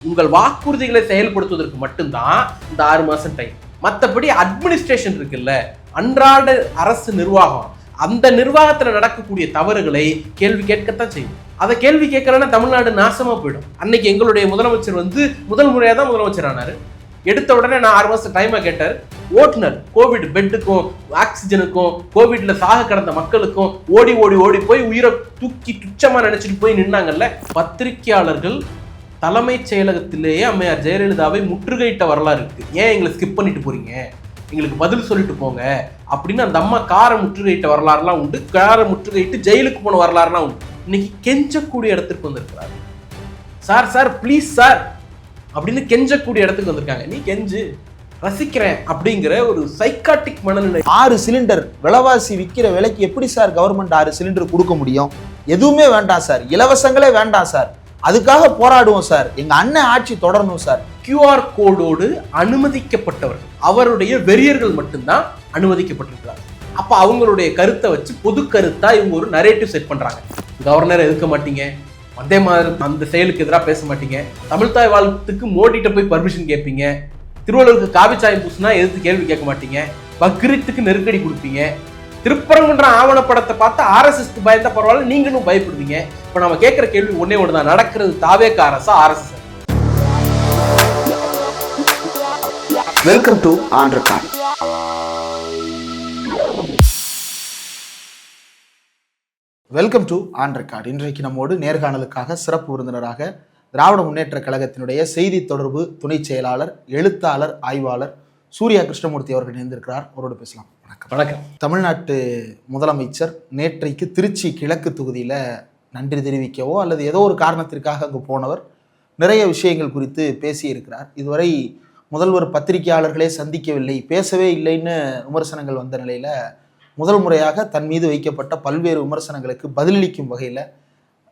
உங்கள் வாக்குறுதிகளை செயல்படுத்துவதற்கு மட்டும்தான் இந்த 6 மாசம் டைம். மற்றபடி அட்மினிஸ்ட்ரேஷன் இருக்குல்ல, அன்றாட அரசு நிர்வாகம், அந்த நிர்வாகத்தில் நடக்கக்கூடிய தவறுகளை கேள்வி கேட்கத்தான் செய்யும். அதை கேள்வி கேட்கலன்னா தமிழ்நாடு நாசமா போயிடும். அன்னைக்கு எங்களுடைய முதலமைச்சர் முதல் முறையாக தான் முதலமைச்சர் ஆனாரு. எடுத்த உடனே நான் 6 மாசம் டைமா கேட்டார். ஓட்டுநர் கோவிட் பெட்டுக்கும் ஆக்சிஜனுக்கும் கோவிட்ல சாக கிடந்த மக்களுக்கும் ஓடி ஓடி ஓடி போய் உயிரை தூக்கி துச்சமா நினைச்சிட்டு போய் நின்னாங்கல்ல. பத்திரிகையாளர்கள் தலைமைச் செயலகத்திலேயே அம்மையார் ஜெயலலிதாவை முற்றுகையிட்ட வரலாறு இருக்கு. ஏன் எங்களை ஸ்கிப் பண்ணிட்டு போறீங்க, எங்களுக்கு பதில் சொல்லிட்டு போங்க அப்படின்னு அந்த அம்மா காரை முற்றுகையிட்ட வரலாறுலாம் உண்டு. காரை முற்றுகையிட்டு ஜெயிலுக்கு போன வரலாறுலாம் உண்டு. இன்னைக்கு கெஞ்சக்கூடிய இடத்துக்கு வந்திருக்கிறாரு. சார் சார் ப்ளீஸ் சார் அப்படின்னு கெஞ்சக்கூடிய இடத்துக்கு வந்திருக்காங்க. நீ கெஞ்சு, ரசிக்கிறேன் அப்படிங்கிற ஒரு சைக்காட்டிக் மனநிலை. 6 சிலிண்டர் விலைவாசி விற்கிற விலைக்கு எப்படி சார் கவர்மெண்ட் 6 சிலிண்டர் கொடுக்க முடியும்? எதுவுமே வேண்டாம் சார், இலவசங்களே வேண்டாம் சார், அதுக்காக போராடுவோம் சார், எங்க அண்ணன் ஆட்சி தொடரணும் சார். QR கோடோடு அனுமதிக்கப்பட்டவர்கள், அவருடைய வெறியர்கள் மட்டும்தான் அனுமதிக்கப்பட்டிருக்கிறார். அப்ப அவங்களுடைய கருத்தை வச்சு பொது கருத்தா இவங்க ஒரு நரேட்டிவ் செட் பண்றாங்க. கவர்னர் எதுக்க மாட்டீங்க, வந்தே மாதிரி அந்த செயலுக்கு எதிராக பேச மாட்டீங்க, தமிழ்தாய் வாழ்த்துக்கு மோடிட்ட போய் பர்மிஷன் கேட்பீங்க, திருவள்ளுவருக்கு காவிச்சாயம் பூசினா எதிர்த்து கேள்வி கேட்க மாட்டீங்க, பக்ரீத்துக்கு நெருக்கடி கொடுப்பீங்க, திருப்பரங்குன்ற ஆவணப்படத்தை பார்த்து RSS பயந்தா பரவாயில்ல, நீங்களும் பயப்படுவீங்க. இப்ப நம்ம கேட்கிற கேள்வி ஒன்னே ஒண்ணுதான், நடக்கிறது தாவேக அரசா RSS? Welcome to on record. Welcome to on record. இன்றைக்கு நம்மோடு நேர்காணலுக்காக சிறப்பு விருந்தினராக திராவிட முன்னேற்ற கழகத்தினுடைய செய்தி தொடர்பு துணை செயலாளர், எழுத்தாளர், ஆய்வாளர் சூர்யா கிருஷ்ணமூர்த்தி அவர்கள் இணைந்திருக்கிறார். அவரோடு பேசலாம். வணக்கம். வணக்கம். தமிழ்நாட்டு முதலமைச்சர் நேற்றைக்கு திருச்சி கிழக்கு தொகுதியில் நன்றி தெரிவிக்கவோ அல்லது ஏதோ ஒரு காரணத்திற்காக அங்கு போனவர் நிறைய விஷயங்கள் குறித்து பேசியிருக்கிறார். இதுவரை முதல்வர் பத்திரிகையாளர்களே சந்திக்கவில்லை, பேசவே இல்லைன்னு விமர்சனங்கள் வந்த நிலையில் முதல் முறையாக தன் மீது வைக்கப்பட்ட பல்வேறு விமர்சனங்களுக்கு பதிலளிக்கும் வகையில்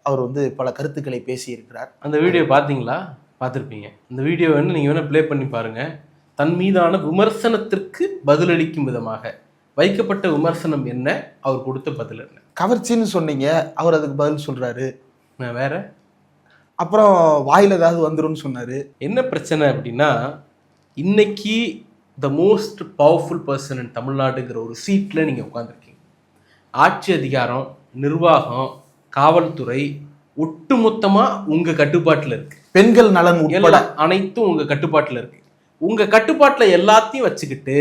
அவர் பல கருத்துக்களை பேசியிருக்கிறார். அந்த வீடியோ பார்த்தீங்களா? பார்த்துருப்பீங்க. இந்த வீடியோ நீங்கள் வேணால் ப்ளே பண்ணி பாருங்கள். தன் மீதான விமர்சனத்திற்கு பதிலளிக்கும் விதமாக வைக்கப்பட்ட விமர்சனம் என்ன, அவர் கொடுத்த பதில் என்ன. கவர்ச்சின்னு சொன்னீங்க, அவர் அதுக்கு பதில் சொல்கிறாரு. வேற அப்புறம் வாயில் ஏதாவது வந்துரும்னு சொன்னார். என்ன பிரச்சனை அப்படின்னா, இன்னைக்கு the most powerful person in தமிழ்நாடுங்கிற ஒரு சீட்டில் நீங்கள் உட்காந்துருக்கீங்க. ஆட்சி அதிகாரம், நிர்வாகம், காவல்துறை ஒட்டுமொத்தமாக உங்கள் கட்டுப்பாட்டில் இருக்குது. பெண்கள் நலன் உட்பட அனைத்தும் உங்கள் கட்டுப்பாட்டில் இருக்குது. உங்கள் கட்டுப்பாட்டில் எல்லாத்தையும் வச்சுக்கிட்டு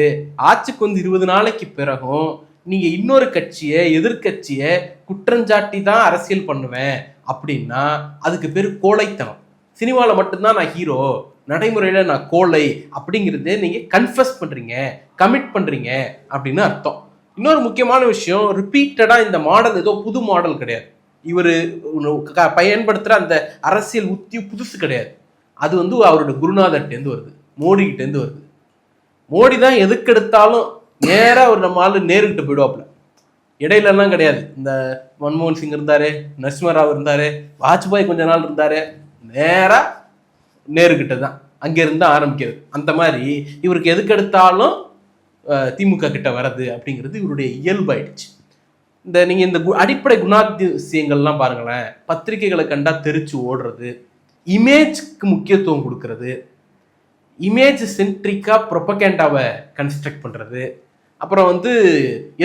ஆட்சிக்கு 20 நாளைக்கு பிறகும் நீங்கள் இன்னொரு கட்சியை, எதிர்கட்சியை குற்றஞ்சாட்டி தான் அரசியல் பண்ணுவேன் அப்படின்னா அதுக்கு பேர் கோழைத்தனம். சினிமாவில் மட்டும்தான் நான் ஹீரோ, நடைமுறையில் நான் கோழை அப்படிங்கிறதே நீங்கள் கன்ஃபஸ் பண்ணுறீங்க, கமிட் பண்ணுறீங்க அப்படின்னு அர்த்தம். இன்னொரு முக்கியமான விஷயம், ரிப்பீட்டடாக இந்த மாடல் ஏதோ புது மாடல் கிடையாது. இவர் பயன்படுத்துகிற அந்த அரசியல் உத்தி புதுசு கிடையாது. அது அவரோட குருநாதர்கிட்டேருந்து வருது, மோடிக்கிட்டேருந்து வருது. மோடி தான் எதுக்கு எடுத்தாலும் நேராக ஒரு நம்ம ஆள் நேருக்கிட்ட போயிடுவாப்புல, இடையிலலாம் கிடையாது. இந்த மன்மோகன் சிங் இருந்தார், நரசிம்மராவ் இருந்தார், வாஜ்பாய் கொஞ்ச நாள் இருந்தார், நேராக நேருக்கிட்ட தான் அங்கேருந்து ஆரம்பிக்கிறது. அந்த மாதிரி இவருக்கு எதுக்கு எடுத்தாலும் திமுக கிட்ட வர்றது அப்படிங்கிறது இவருடைய இயல்பாயிடுச்சு. நீங்கள் இந்த அடிப்படை குணாதிசயங்கள்லாம் பாருங்களேன். பத்திரிகைகளை கண்டா தெரிச்சு ஓடுறது, இமேஜ்க்கு முக்கியத்துவம் கொடுக்கறது, இமேஜ் சென்ட்ரிக்காக ப்ரொபகேண்டாவை கன்ஸ்ட்ரக்ட் பண்ணுறது, அப்புறம்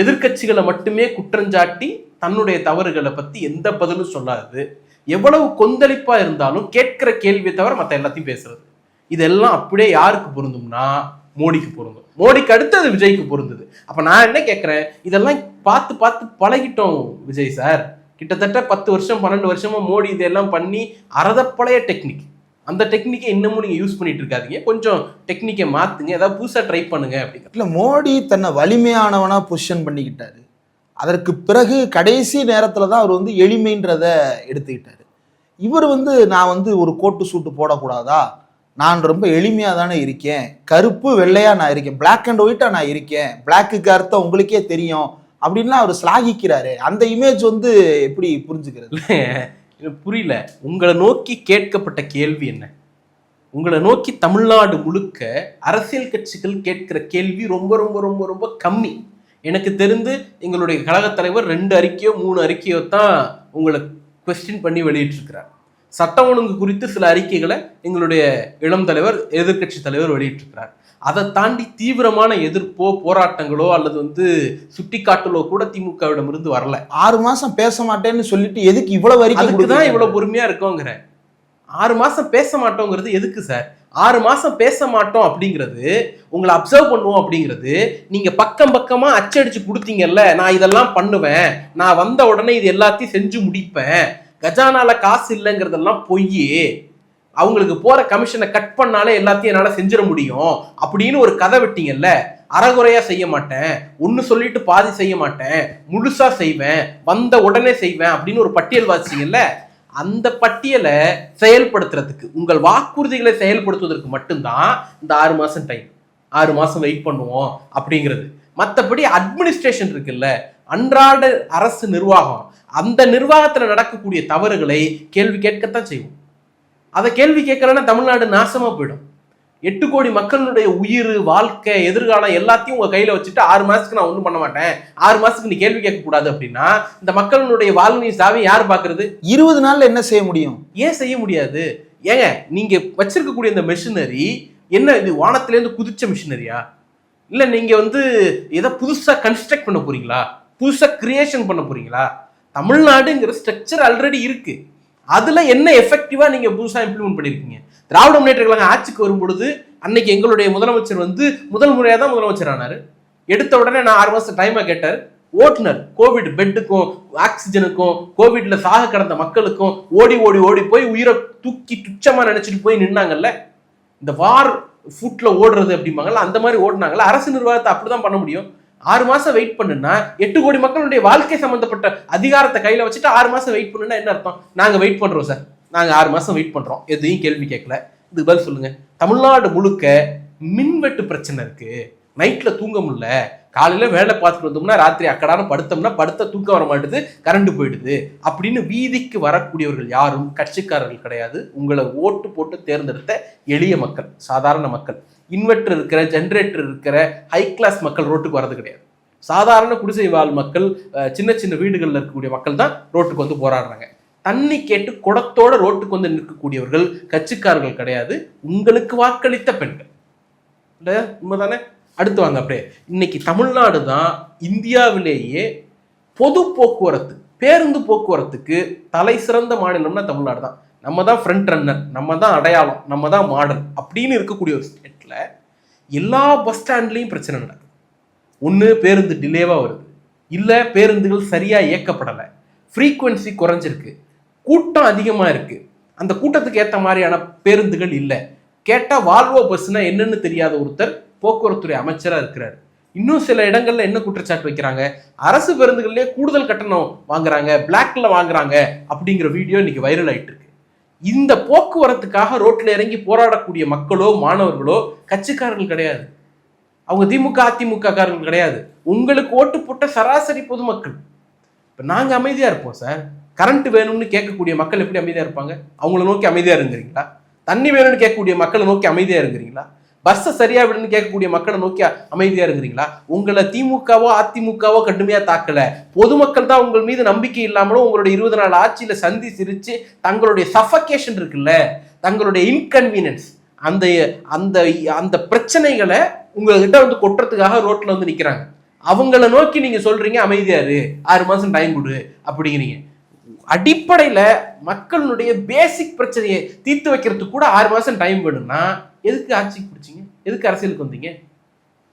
எதிர்கட்சிகளை மட்டுமே குற்றஞ்சாட்டி தன்னுடைய தவறுகளை பற்றி எந்த பதிலும் சொல்லாது, எவ்வளவு கொந்தளிப்பாக இருந்தாலும் கேட்கிற கேள்வியை தவிர மற்ற எல்லாத்தையும் பேசுறது. இதெல்லாம் அப்படியே யாருக்கு பொருந்தும்னா மோடிக்கு பொருந்தும். மோடிக்கு அடுத்து அது விஜய்க்கு பொருந்தது. அப்போ நான் என்ன கேட்குறேன், இதெல்லாம் பார்த்து பார்த்து பழகிட்டோம் விஜய் சார். கிட்டத்தட்ட 10 வருஷம் 12 வருஷமா மோடி இதெல்லாம் பண்ணி அறதப்பழைய டெக்னிக். அந்த டெக்னிக்கை இன்னமும் நீங்கள் யூஸ் பண்ணிட்டு இருக்காதீங்க, கொஞ்சம் டெக்னிக்கை மாற்றுங்க, ஏதாவது புதுசாக ட்ரை பண்ணுங்க அப்படிங்கிற. இல்லை, மோடி தன்னை வலிமையானவனாக பொசிஷன் பண்ணிக்கிட்டாரு. அதற்கு பிறகு கடைசி நேரத்தில் தான் அவர் எளிமைன்றத எடுத்துக்கிட்டாரு. இவர் நான் ஒரு கோட்டு சூட்டு போடக்கூடாதா, நான் ரொம்ப எளிமையாக தானே இருக்கேன், கருப்பு வெள்ளையாக நான் இருக்கேன், பிளாக் அண்ட் ஒயிட்டாக நான் இருக்கேன், பிளாக்குக்கு அர்த்தம் உங்களுக்கே தெரியும் அப்படின்லாம் அவர் ஸ்லாகிக்கிறாரு. அந்த இமேஜ் எப்படி புரிஞ்சுக்கிறது? புரியல. உங்களை நோக்கி கேட்கப்பட்ட கேள்வி என்ன? உங்களை நோக்கி தமிழ்நாடு முழுக்க அரசியல் கட்சிகள் கேட்கிற கேள்வி ரொம்ப ரொம்ப ரொம்ப ரொம்ப கம்மி. எனக்கு தெரிந்து எங்களுடைய கழகத் தலைவர் 2 அறிக்கையோ 3 அறிக்கையோ தான் உங்களை கொஸ்டின் பண்ணி வெளியிட்டிருக்கிறார். சட்டம் ஒழுங்கு குறித்து சில அறிக்கைகளை எங்களுடைய இளம் தலைவர், எதிர்கட்சி தலைவர் வெளியிட்டிருக்கிறார். அதை தாண்டி தீவிரமான எதிர்ப்போ போராட்டங்களோ அல்லது சுட்டிக்காட்டலோ கூட திமுகவிடம் இருந்து வரல. 6 மாசம் பேச மாட்டேன்னு சொல்லிட்டு எதுக்கு இவ்வளவு அதுக்கு தான் இவ்வளவு பொறுமையா இருக்கோங்கிற. 6 மாசம் பேச மாட்டோங்கிறது எதுக்கு சார்? 6 மாசம் பேச மாட்டோம் அப்படிங்கிறது, உங்களை அப்சர்வ் பண்ணுவோம் அப்படிங்கிறது, நீங்க பக்கம் பக்கமா அச்சடிச்சு கொடுத்தீங்கல்ல, நான் இதெல்லாம் பண்ணுவேன், நான் வந்த உடனே இது எல்லாத்தையும் செஞ்சு முடிப்பேன், கஜானால காசு இல்லைங்கிறதெல்லாம் பொய், அவங்களுக்கு போற கமிஷனை கட் பண்ணாலே எல்லாத்தையும் என்னால செஞ்சிட முடியும் அப்படின்னு ஒரு கதை விட்டீங்கல்ல. அறகுறையா செய்ய மாட்டேன், ஒன்னு சொல்லிட்டு பாதி செய்ய மாட்டேன், முழுசா செய்வேன், வந்த உடனே செய்வேன் அப்படின்னு ஒரு பட்டியல் வாசிச்சீங்கல்ல. அந்த பட்டியலை செயல்படுத்துறதுக்கு, உங்கள் வாக்குறுதிகளை செயல்படுத்துவதற்கு மட்டும்தான் இந்த 6 மாசம் டைம், 6 மாசம் வெயிட் பண்ணுவோம் அப்படிங்கிறது. மற்றபடி அட்மினிஸ்ட்ரேஷன் இருக்குல்ல, அன்றாட அரசு நிர்வாகம், அந்த நிர்வாகத்துல நடக்கக்கூடிய தவறுகளை கேள்வி கேட்கத்தான் செய்வோம். அதை கேள்வி கேட்கலன்னா தமிழ்நாடு நாசமா போயிடும். 8 கோடி மக்களுடைய உயிர், வாழ்க்கை, எதிர்காலம் எல்லாத்தையும் உங்க கையில வச்சுட்டு 6 மாசத்துக்கு நான் ஒண்ணும் பண்ண மாட்டேன், 6 மாசத்துக்கு நீ கேள்வி கேட்க கூடாது அப்படின்னா இந்த மக்களுடைய வாழ்க்கை சாவி யார் பாக்குறது? 20 நாள்ல என்ன செய்ய முடியும்? ஏன் செய்ய முடியாது? ஏங்க, நீங்க வச்சிருக்கக்கூடிய இந்த மெஷினரி என்ன, இது வானத்திலேருந்து குதிச்ச மிஷினரியா? இல்ல நீங்க ஏதோ புதுசா கன்ஸ்ட்ரக்ட் பண்ண போறீங்களா? புதுசா கிரியேஷன் பண்ண போறீங்களா? தமிழ்நாடுங்கிற ஸ்ட்ரக்சர் ஆல்ரெடி இருக்கு. அதுல என்ன எஃபெக்டிவா நீங்க புதுசா இம்ப்ளிமெண்ட் பண்ணிருக்கீங்க? திராவிட முன்னேற்ற கழகம் ஆட்சிக்கு வரும்பொழுது அன்னைக்கு எங்களுடைய முதலமைச்சர் முதல் முறையா தான் முதலமைச்சர் ஆனாரு. எடுத்த உடனே நான் 6 மாசம் டைமா கேட்டாரு. ஓட்டுநர் கோவிட் பெட்டுக்கும் ஆக்சிஜனுக்கும் கோவிட்ல சாக கிடந்த மக்களுக்கும் ஓடி ஓடி ஓடி போய் உயிரை தூக்கி துச்சமா நினைச்சிட்டு போய் நின்னாங்கல்ல. இந்த வார் ஃபுட்ல ஓடுறது அப்படிம்பாங்கல்ல, அந்த மாதிரி ஓடினாங்கல்ல. அரசு நிர்வாகத்தை அப்படிதான் பண்ண முடியும். 6 மாசம் வெயிட் பண்ணுன்னா 8 கோடி மக்களுடைய வாழ்க்கை சம்பந்தப்பட்ட அதிகாரத்தை கையில வச்சுட்டு 6 மாசம் வெயிட் பண்ணுன்னா என்ன அர்த்தம்? நாங்க வெயிட் பண்றோம் சார், நாங்க 6 மாசம் வெயிட் பண்றோம், எதையும் கேள்வி கேட்கல, இதுக்கு பதில் சொல்லுங்க. தமிழ்நாடு முழுக்க மின்வெட்டு பிரச்சனை இருக்கு, நைட்ல தூங்க முடியல, காலையில வேலை பார்த்துட்டு வந்தோம்னா ராத்திரி அக்கடான படுத்தோம்னா படுத்த தூக்கம் வர மாட்டுது, கரண்ட் போயிடுது அப்படின்னு வீதிக்கு வரக்கூடியவர்கள் யாரும் கட்சிக்காரர்கள் கிடையாது. உங்களை ஓட்டு போட்டு தேர்ந்தெடுத்த எளிய மக்கள், சாதாரண மக்கள், இன்வெர்டர் இருக்கிற, ஜென்ரேட்டர் இருக்கிற ஹை கிளாஸ் மக்கள் ரோட்டுக்கு வரது கிடையாது. சாதாரண குடிசை வாழ் மக்கள், சின்ன சின்ன வீடுகளில் இருக்கக்கூடிய மக்கள் தான் ரோட்டுக்கு போராடுறாங்க. தண்ணி கேட்டு குடத்தோட ரோட்டுக்கு நிற்கக்கூடியவர்கள் கட்சிக்காரர்கள் கிடையாது, உங்களுக்கு வாக்களித்த பெண்கள். இல்ல உண்மைதானே? அடுத்து வாங்க அப்படியே. இன்னைக்கு தமிழ்நாடு தான் இந்தியாவிலேயே பொது போக்குவரத்து, பேருந்து போக்குவரத்துக்கு தலை சிறந்த மாநிலம்னா தமிழ்நாடு தான். நம்ம தான் ஃப்ரண்ட் ரன்னர், நம்ம தான் அடையாளம், நம்ம தான் மாடல் அப்படின்னு இருக்கக்கூடிய ஒரு ஸ்டேட்ல எல்லா பஸ் ஸ்டாண்ட்லயும் பிரச்சனை நடக்குது. ஒன்று பேருந்து டிலேவா வருது, இல்லை பேருந்துகள் சரியா இயக்கப்படலை, ஃப்ரீக்குவன்சி குறைஞ்சிருக்கு, கூட்டம் அதிகமா இருக்கு, அந்த கூட்டத்துக்கு ஏற்ற மாதிரியான பேருந்துகள் இல்லை. கேட்டா வால்வோ பஸ்னா என்னன்னு தெரியாத ஒருத்தர் போக்குவரத்துறை அமைச்சரா இருக்கிறாரு. இன்னும் சில இடங்கள்ல என்ன குற்றச்சாட்டு வைக்கிறாங்க, அரசு பேருந்துகள்லயே கூடுதல் கட்டணம் வாங்குறாங்க, பிளாக்ல வாங்குறாங்க அப்படிங்கிற வீடியோ இன்னைக்கு வைரல் ஆயிட்டு இருக்கு. இந்த போக்குவரத்துக்காக ரோட்ல இறங்கி போராடக்கூடிய மக்களோ மாணவர்களோ கட்சிக்காரர்கள் கிடையாது, அவங்க திமுக அதிமுக காரர்கள் கிடையாது, உங்களுக்கு ஓட்டு போட்ட சராசரி பொதுமக்கள். இப்ப நாங்க அமைதியா இருப்போம் சார். கரண்ட் வேணும்னு கேட்கக்கூடிய மக்கள் எப்படி அமைதியா இருப்பாங்க? அவங்கள நோக்கி அமைதியா இருங்கிறீங்களா? தண்ணி வேணும்னு கேட்கக்கூடிய மக்களை நோக்கி அமைதியா இருங்கிறீங்களா? பஸ்ஸை சரியா விடுன்னு கேட்கக்கூடிய மக்களை நோக்கி அமைதியா இருக்கிறீங்களா? உங்களை திமுகவோ அதிமுகவோ கடுமையா தாக்கல, பொதுமக்கள் தான் உங்கள் மீது நம்பிக்கை இல்லாமலும் உங்களுடைய 20 நாள் ஆட்சியில சந்தி சிரிச்சு தங்களுடைய சஃபகேஷன் இருக்குல்ல, தங்களுடைய இன்கன்வீனியன்ஸ், அந்த அந்த அந்த பிரச்சனைகளை உங்ககிட்ட கொட்டுறதுக்காக ரோட்ல நிக்கிறாங்க. அவங்கள நோக்கி நீங்க சொல்றீங்க அமைதியாரு, 6 மாசம் டைம் கொடு அப்படிங்கிறீங்க. அடிப்படையில மக்களுடைய பேசிக் பிரச்சனையை தீர்த்து வைக்கிறதுக்கு கூட 6 மாசம் டைம் வேணும்னா எதுக்கு ஆட்சிக்கு பிடிச்சிங்க? எதுக்கு அரசியலுக்கு வந்தீங்க?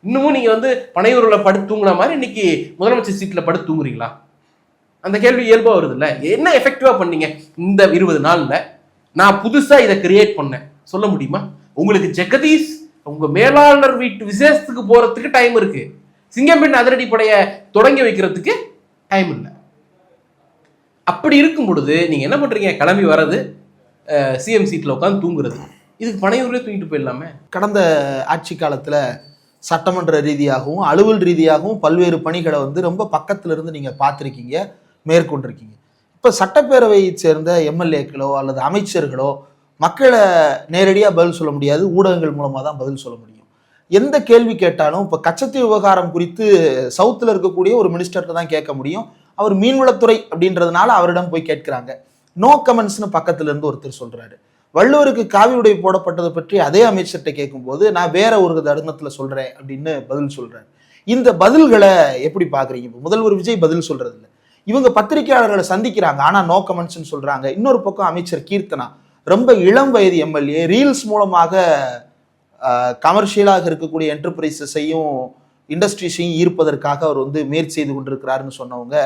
இன்னமும் நீங்க பனையூர்ல படுத்து தூங்குன மாதிரி இன்னைக்கு முதலமைச்சர் சீட்ல படுத்து தூங்குறீங்களா? அந்த கேள்வி இயல்பா வருது இல்ல. என்ன எஃபெக்டிவா பண்ணீங்க இந்த 20 நாள்ல? நான் புதுசா இதை கிரியேட் பண்ணேன் சொல்ல முடியுமா? உங்களுக்கு ஜெகதீஷ் உங்க மேலாளர் வீட்டு விசேஷத்துக்கு போறதுக்கு டைம் இருக்கு, சிங்கம்பெண் அதிரடி படைய தொடங்கி வைக்கிறதுக்கு டைம் இல்லை. அப்படி இருக்கும் பொழுது நீங்க என்ன பண்றீங்க? கிளம்பி வர்றது, சிஎம் சீட்ல உட்காந்து தூங்குறது. இதுக்கு பனையூர்லேயே தூங்கிட்டு போயிடலாமே. கடந்த ஆட்சி காலத்துல சட்டமன்ற ரீதியாகவும் அலுவல் ரீதியாகவும் பல்வேறு பணிகளை ரொம்ப பக்கத்துல இருந்து நீங்க பார்த்துருக்கீங்க, மேற்கொண்டிருக்கீங்க. இப்ப சட்டப்பேரவையை சேர்ந்த எம்எல்ஏக்களோ அல்லது அமைச்சர்களோ மக்களை நேரடியாக பதில் சொல்ல முடியாது, ஊடகங்கள் மூலமாக தான் பதில் சொல்ல முடியும். எந்த கேள்வி கேட்டாலும் இப்போ கச்சத்தீவு விவகாரம் குறித்து சவுத்தில் இருக்கக்கூடிய ஒரு மினிஸ்டர்கிட்ட தான் கேட்க முடியும். அவர் மீன்வளத்துறை அப்படின்றதுனால அவரிடம் போய் கேட்கிறாங்க. நோ கமெண்ட்ஸ்னு பக்கத்துல இருந்து ஒருத்தர் சொல்றாரு. வள்ளுவருக்கு காவி உடை போடப்பட்டதை பற்றி அதே அமைச்சர்கிட்ட கேட்கும்போது நான் வேற ஒரு தருணத்துல சொல்றேன் அப்படின்னு பதில் சொல்றாரு. இந்த பதில்களை எப்படி பாக்குறீங்க? முதல்வர் விஜய் பதில் சொல்றது இல்லை, இவங்க பத்திரிகையாளர்களை சந்திக்கிறாங்க, ஆனா நோ கமெண்ட்ஸ் சொல்றாங்க. இன்னொரு பக்கம் அமைச்சர் கீர்த்தனா ரொம்ப இளம் வயது எம்எல்ஏ, ரீல்ஸ் மூலமாக கமர்ஷியலாக இருக்கக்கூடிய என்டர்பிரைசஸையும் இண்டஸ்ட்ரீஸையும் ஈர்ப்பதற்காக அவர் முயற்சி செய்து கொண்டிருக்கிறாருன்னு சொன்னவங்க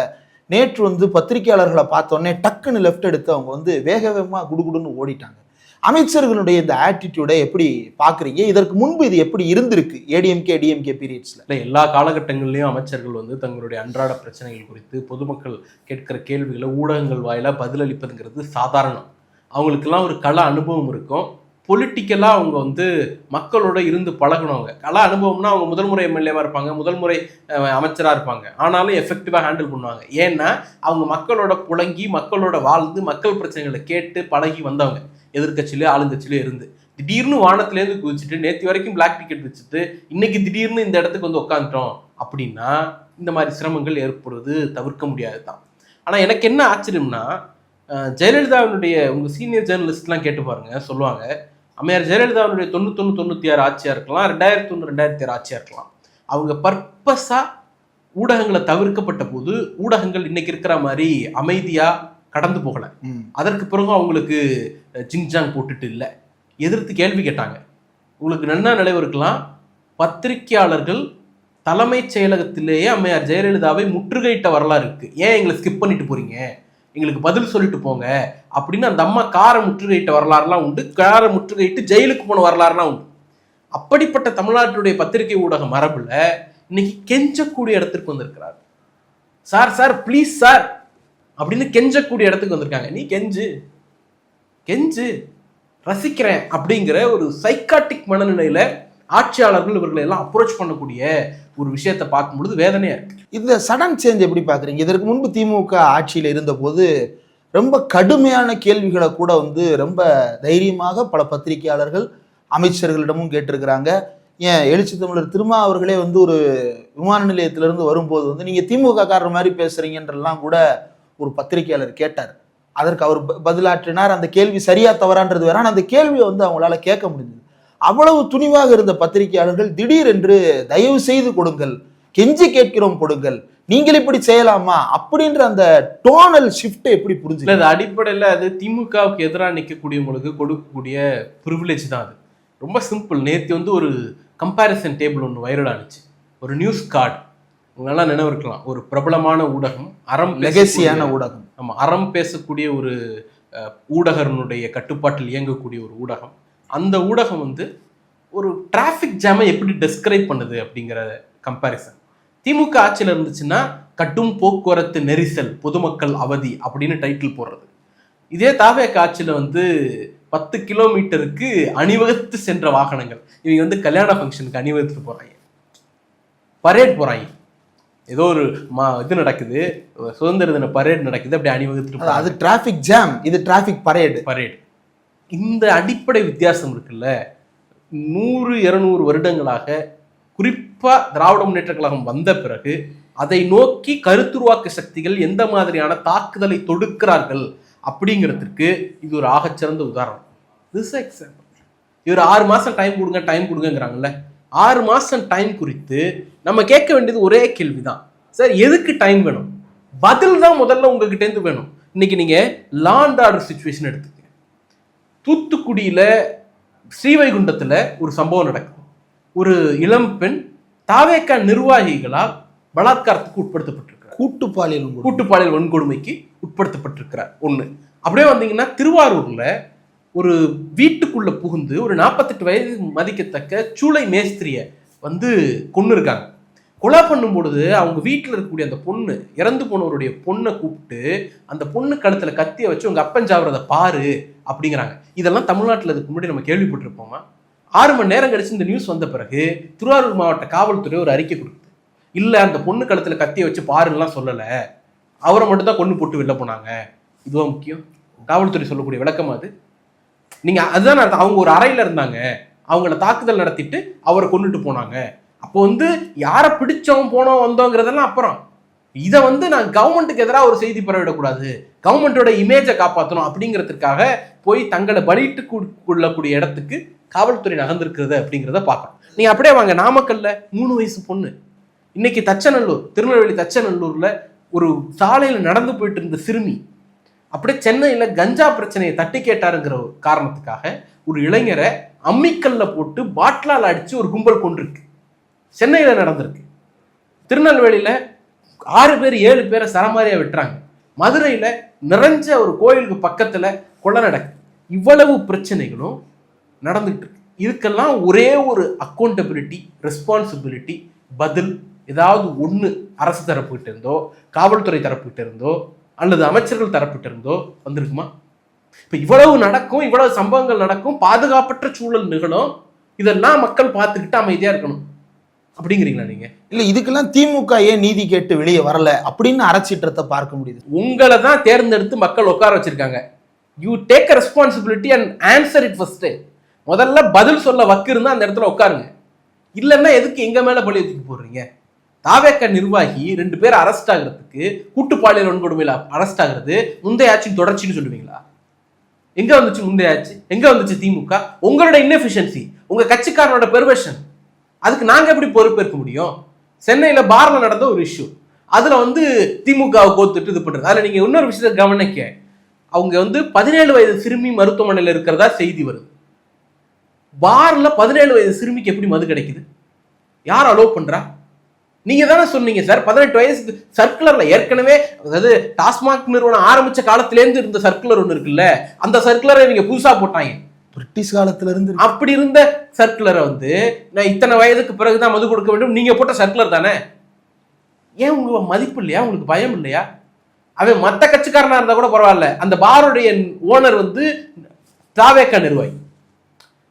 நேற்று பத்திரிகையாளர்களை பார்த்தோன்னே டக்குன்னு லெஃப்ட் எடுத்து அவங்க வேக வேகமாக குடுகுடுன்னு ஓடிட்டாங்க. அமைச்சர்களுடைய இந்த ஆட்டிடியூடை எப்படி பாக்குறீங்க? இதற்கு முன்பு இது எப்படி இருந்திருக்கு ஏடிஎம்கே டிஎம்கே பீரியட்ஸ்ல? எல்லா காலகட்டங்கள்லயும் அமைச்சர்கள் தங்களுடைய அன்றாட பிரச்சனைகள் குறித்து பொதுமக்கள் கேட்கிற கேள்விகளை ஊடகங்கள் வாயிலா பதிலளிப்பதுங்கிறது சாதாரணம். அவங்களுக்கெல்லாம் ஒரு கள அனுபவம் இருக்கும். பொலிட்டிக்கலா அவங்க மக்களோட இருந்து பழகினவங்க. கள அனுபவம்னா அவங்க முதல் முறை எம்எல்ஏவா இருப்பாங்க, முதல் முறை அமைச்சரா இருப்பாங்க, ஆனாலும் எஃபெக்டிவா ஹேண்டில் பண்ணுவாங்க. ஏன்னா அவங்க மக்களோட புழங்கி மக்களோட வாழ்ந்து மக்கள் பிரச்சனைகளை கேட்டு பழகி வந்தவங்க. எதிர்கட்சியிலே ஆளுங்கட்சியிலே இருந்து திடீர்னு வானத்திலேருந்து குதிச்சுட்டு நேற்று வரைக்கும் பிளாக் டிக்கெட் வச்சுட்டு இன்னைக்கு திடீர்னு இந்த இடத்துக்கு உட்காந்துட்டோம் அப்படின்னா இந்த மாதிரி சிரமங்கள் ஏற்படுவது தவிர்க்க முடியாது தான். ஆனா எனக்கு என்ன ஆச்சரியம்னா, ஜெயலலிதாவினுடைய உங்க சீனியர் ஜேர்னலிஸ்ட்லாம் கேட்டு பாருங்க, சொல்லுவாங்க அம்மையார் ஜெயலலிதாவுடைய 91-96 ஆட்சியா இருக்கலாம், 2001-2006 ஆட்சியா இருக்கலாம், அவங்க பர்பஸா ஊடகங்களை தவிர்க்கப்பட்ட போது ஊடகங்கள் இன்னைக்கு இருக்கிற மாதிரி அமைதியா கடந்து போகல. அதற்கு பிறகு அவங்களுக்கு ஜிங்ஜாங் போட்டுட்டு இல்லை, எதிர்த்து கேள்வி கேட்டாங்க. உங்களுக்கு நல்ல நினைவு இருக்கலாம், பத்திரிகையாளர்கள் தலைமைச் செயலகத்திலேயே அம்மையார் ஜெயலலிதாவை முற்றுகையிட்ட வரலாறு இருக்கு. ஏன் எங்களை ஸ்கிப் பண்ணிட்டு போறீங்க, எங்களுக்கு பதில் சொல்லிட்டு போங்க அப்படின்னு அந்த அம்மா காரை முற்றுகையிட்ட வரலாறுலாம் உண்டு. காரை முற்றுகையிட்டு ஜெயிலுக்கு போன வரலாறுலாம் உண்டு. அப்படிப்பட்ட தமிழ்நாட்டுடைய பத்திரிகை ஊடக மரபுல இன்னைக்கு கெஞ்சக்கூடிய இடத்துக்கு வந்திருக்கிறார். சார் சார் ப்ளீஸ் சார் அப்படின்னு கெஞ்சக்கூடிய இடத்துக்கு வந்திருக்காங்க. நீ கெஞ்சு கெஞ்சு ரசிக்கிறேன் அப்படிங்கிற ஒரு சைக்காட்டிக் மனநிலையில ஆட்சியாளர்கள் இவர்களை எல்லாம் அப்ரோச் பண்ணக்கூடிய ஒரு விஷயத்தை பார்க்கும் பொழுது வேதனையா இருக்கு. இந்த சடன் சேஞ்ச் எப்படி பாக்குறீங்க? இதற்கு முன்பு திமுக ஆட்சியில் இருந்த போது ரொம்ப கடுமையான கேள்விகளை கூட ரொம்ப தைரியமாக பல பத்திரிகையாளர்கள் அமைச்சர்களிடமும் கேட்டிருக்கிறாங்க. ஏன் எழுச்சி தமிழர் திருமா அவர்களே ஒரு விமான நிலையத்திலிருந்து வரும்போது நீங்க திமுக காரர் மாதிரி பேசுறீங்கன்றெல்லாம் கூட ஒரு பத்திரிகையாளர் கேட்டார். அதற்கு அவர் பதிலாற்றினார். அந்த கேள்வி சரியா தவறான்றது வேற, அந்த கேள்வியை அவங்களால கேட்க முடிஞ்சது. அவ்வளவு துணிவாக இருந்த பத்திரிகையாளர்கள் திடீரென்று தயவு செய்து கொடுங்கள், கெஞ்சி கேட்கிறோம் கொடுங்கள், நீங்கள் இப்படி செய்யலாமா அப்படின்ற அந்த டோனல் ஷிஃப்ட் எப்படி புரிஞ்சு? அது அடிப்படையில் அது திமுகவுக்கு எதிராக நிற்கக்கூடியவங்களுக்கு கொடுக்கக்கூடிய ப்ரிவிலேஜ் தான். அது ரொம்ப சிம்பிள். நேற்று ஒரு கம்பேரிசன் டேபிள் ஒன்று வைரல் ஆனிச்சு, ஒரு நியூஸ் கார்டு. உங்களால நினைவு இருக்கலாம், ஒரு பிரபலமான ஊடகம், அறம் லெகசியான ஊடகம், ஆமாம், அறம் பேசக்கூடிய ஒரு ஊடகனுடைய கட்டுப்பாட்டில் இயங்கக்கூடிய ஒரு ஊடகம். அந்த ஊடகம் ஒரு டிராஃபிக் ஜாமை எப்படி டெஸ்கிரைப் பண்ணுது அப்படிங்கிற கம்பேரிசன். திமுக ஆட்சியில் இருந்துச்சுன்னா கட்டும் போக்குவரத்து நெரிசல், பொதுமக்கள் அவதி அப்படின்னு டைட்டில் போடுறது. இதே தாவேக ஆட்சியில் 10 கிலோமீட்டருக்கு அணிவகுத்து சென்ற வாகனங்கள். இவங்க கல்யாண ஃபங்க்ஷனுக்கு அணிவகுத்து போறாங்க, பரேட் போறாங்க, ஏதோ ஒரு இது நடக்குது, சுதந்திர தின பரேட் நடக்குது, அப்படி அணிவகுத்து. அது டிராஃபிக் ஜாம், இது டிராஃபிக் பரேட். இந்த அடிப்படை வித்தியாசம் இருக்குல்ல, 100-200 வருடங்களாக குறிப்பா திராவிட முன்னேற்ற கழகம் வந்த பிறகு அதை நோக்கி கருத்துருவாக்க சக்திகள் எந்த மாதிரியான தாக்குதலை தொடுக்கிறார்கள் அப்படிங்கிறதுக்கு இது ஒரு ஆகச்சிறந்த உதாரணம். இவர் 6 மாசம் டைம் கொடுங்கிறாங்கல்ல, 6 மாசம் டைம் குறித்து நம்ம கேட்க வேண்டியது ஒரே கேள்விதான், சார் எதுக்கு டைம் வேணும்? பதில் தான் முதல்ல உங்ககிட்ட இருந்து வேணும். இன்னைக்கு நீங்க லா அண்ட் ஆர்டர் சிச்சுவேஷன் எடுத்துக்கங்க. தூத்துக்குடியில ஸ்ரீவைகுண்டத்துல ஒரு சம்பவம் நடக்குது. ஒரு இளம் பெண் தாவேக நிர்வாகிகளால் பலாத்காரத்துக்கு உட்படுத்தப்பட்டிருக்கிறார், கூட்டுப்பாலியல் வன்கொடுமைக்கு உட்படுத்தப்பட்டிருக்கிறார். ஒண்ணு. அப்படியே வந்தீங்கன்னா திருவாரூர்ல ஒரு வீட்டுக்குள்ள புகுந்து ஒரு 48 வயது மதிக்கத்தக்க சூளை மேஸ்திரிய கொன்னு இருக்காங்க. கொலை பண்ணும் பொழுது அவங்க வீட்டில் இருக்கக்கூடிய அந்த பொண்ணு, இறந்து போனவருடைய பொண்ணை கூப்பிட்டு அந்த பொண்ணு கழுத்துல கத்திய வச்சு உங்க அப்பன் சாவறத பாரு அப்படிங்கிறாங்க. இதெல்லாம் தமிழ்நாட்டில் இதுக்கு முன்னாடி நம்ம கேள்விப்பட்டிருப்போமா? 6 மணி நேரம் கழிச்சு இந்த நியூஸ் வந்த பிறகு திருவாரூர் மாவட்ட காவல்துறை ஒரு அறிக்கை கொடுக்குது. இல்ல அந்த பொண்ணு கழுத்துல கத்திய வச்சு பாருலாம் சொல்லல, அவரை மட்டும் தான் கொண்டு போட்டு வெளில போனாங்க. இதுவா முக்கியம்? காவல்துறை சொல்லக்கூடிய விளக்கம் அது. நீங்க அதுதான் அவங்க ஒரு அறையில இருந்தாங்க, அவங்கள தாக்குதல் நடத்திட்டு அவரை கொண்டுட்டு போனாங்க. அப்போ யாரை பிடிச்சோம் போனோம் வந்தோங்கிறதெல்லாம் அப்புறம், இதை வந்து நான் கவர்மெண்ட்டுக்கு எதிராக ஒரு செய்தி பரவிடக்கூடாது, கவர்மெண்டோட இமேஜை காப்பாற்றணும் அப்படிங்கிறதுக்காக போய் தங்களை பலிட்டு கொள்ளக்கூடிய இடத்துக்கு காவல்துறை நகர்ந்திருக்கிறது அப்படிங்கிறத பார்க்கணும். நீங்க அப்படியே வாங்க, நாமக்கல்ல 3 வயசு பொண்ணு இன்னைக்கு தச்சநல்லூர், திருநெல்வேலி தச்சநல்லூர்ல ஒரு சாலையில நடந்து போயிட்டு இருந்த சிறுமி அப்படியே சென்னையில கஞ்சா பிரச்சனையை தட்டி கேட்டாருங்கிற ஒரு காரணத்துக்காக ஒரு இளைஞரை அம்மிக்கல்ல போட்டு பாட்டிலால் அடிச்சு ஒரு கும்பல் கொண்டிருக்கு. சென்னையில நடந்திருக்கு. திருநெல்வேலியில 6 பேர் 7 பேரை சரமாரியா விட்டுறாங்க. மதுரையில நிறைஞ்ச ஒரு கோயிலுக்கு பக்கத்துல கொலை நடக்கு. இவ்வளவு பிரச்சனைகளும் நடந்துட்டு இருக்கு. இதுக்கெல்லாம் ஒரே ஒரு அக்கௌண்டபிலிட்டி, ரெஸ்பான்சிபிலிட்டி, பதில் ஏதாவது ஒண்ணு அரசு தரப்புகிட்ட இருந்தோ, காவல்துறை தரப்புகிட்ட இருந்தோ, அல்லது அமைச்சர்கள் தரப்பிட்டு இருந்தோ வந்திருக்குமா? இப்ப இவ்வளவு நடக்கும், இவ்வளவு சம்பவங்கள் நடக்கும், பாதுகாப்பற்ற சூழல் நிகழும், இதெல்லாம் மக்கள் பார்த்துக்கிட்டு அமைதியா இருக்கணும் அப்படிங்கிறீங்களா நீங்க? இல்ல இதுக்கெல்லாம் திமுக ஏன் நீதி கேட்டு வெளியே வரல அப்படின்னு அறச்சீற்றத்தை பார்க்க முடியுது. உங்களை தான் தேர்ந்தெடுத்து மக்கள் உட்கார வச்சிருக்காங்க. You take a responsibility and answer it first. முதல்ல பதில் சொல்ல வக்கு இருந்தா அந்த இடத்துல உட்காருங்க. இல்லைன்னா எதுக்கு எங்க மேல பழி தூக்கி போடுறீங்க? தாவேக்க நிர்வாகி 2 பேர் அரெஸ்ட் ஆகிறதுக்கு, கூட்டு பாலியல் வன்கொடுமையில அரெஸ்ட் ஆகிறது முந்தைய ஆட்சியின் தொடர்ச்சின்னு சொல்லுவீங்களா? எங்க வந்துச்சு முந்தைய ஆட்சி? எங்க வந்துச்சு திமுக? உங்களோட இன்எஃபிஷியன்சி, உங்க கட்சிக்காரனோட பெர்வர்ஷன், அதுக்கு நாங்க எப்படி பொறுப்பேற்க முடியும்? சென்னையில பார்ல நடந்த ஒரு இஷ்யூ, அதுல வந்து திமுகவை கோத்துட்டு இது பண்றது. அதுல நீங்க இன்னொரு விஷயத்தை கவனிக்க, அவங்க வந்து 17 வயது சிறுமி மருத்துவமனையில் இருக்கிறதா செய்தி வருது. பார்ல 17 வயது சிறுமிக்கு எப்படி மது கிடைக்குது? யார் அலோவ் பண்றா? நீங்க தானே சொன்னீங்க சார் 18 வயசுக்கு சர்க்குலர்ல ஏற்கனவே, அதாவது டாஸ்மாக் நிறுவனம் ஆரம்பிச்ச காலத்திலேருந்து இருந்த சர்க்குலர் ஒன்று இருக்குல்ல, அந்த சர்க்குலரை நீங்க புதுசா போட்டாங்க. பிரிட்டிஷ் காலத்துல இருந்து அப்படி இருந்த சர்க்குலரை வந்து நான் இத்தனை வயதுக்கு பிறகுதான் மது கொடுக்க வேண்டும் நீங்க போட்ட சர்க்குலர் தானே. ஏன் உங்க மதிப்பு இல்லையா? உங்களுக்கு பயம் இல்லையா? அவன் மற்ற கட்சிக்காரனா இருந்தா கூட பரவாயில்ல, அந்த பாருடைய ஓனர் வந்து தாவேக்கா நிர்வாகி.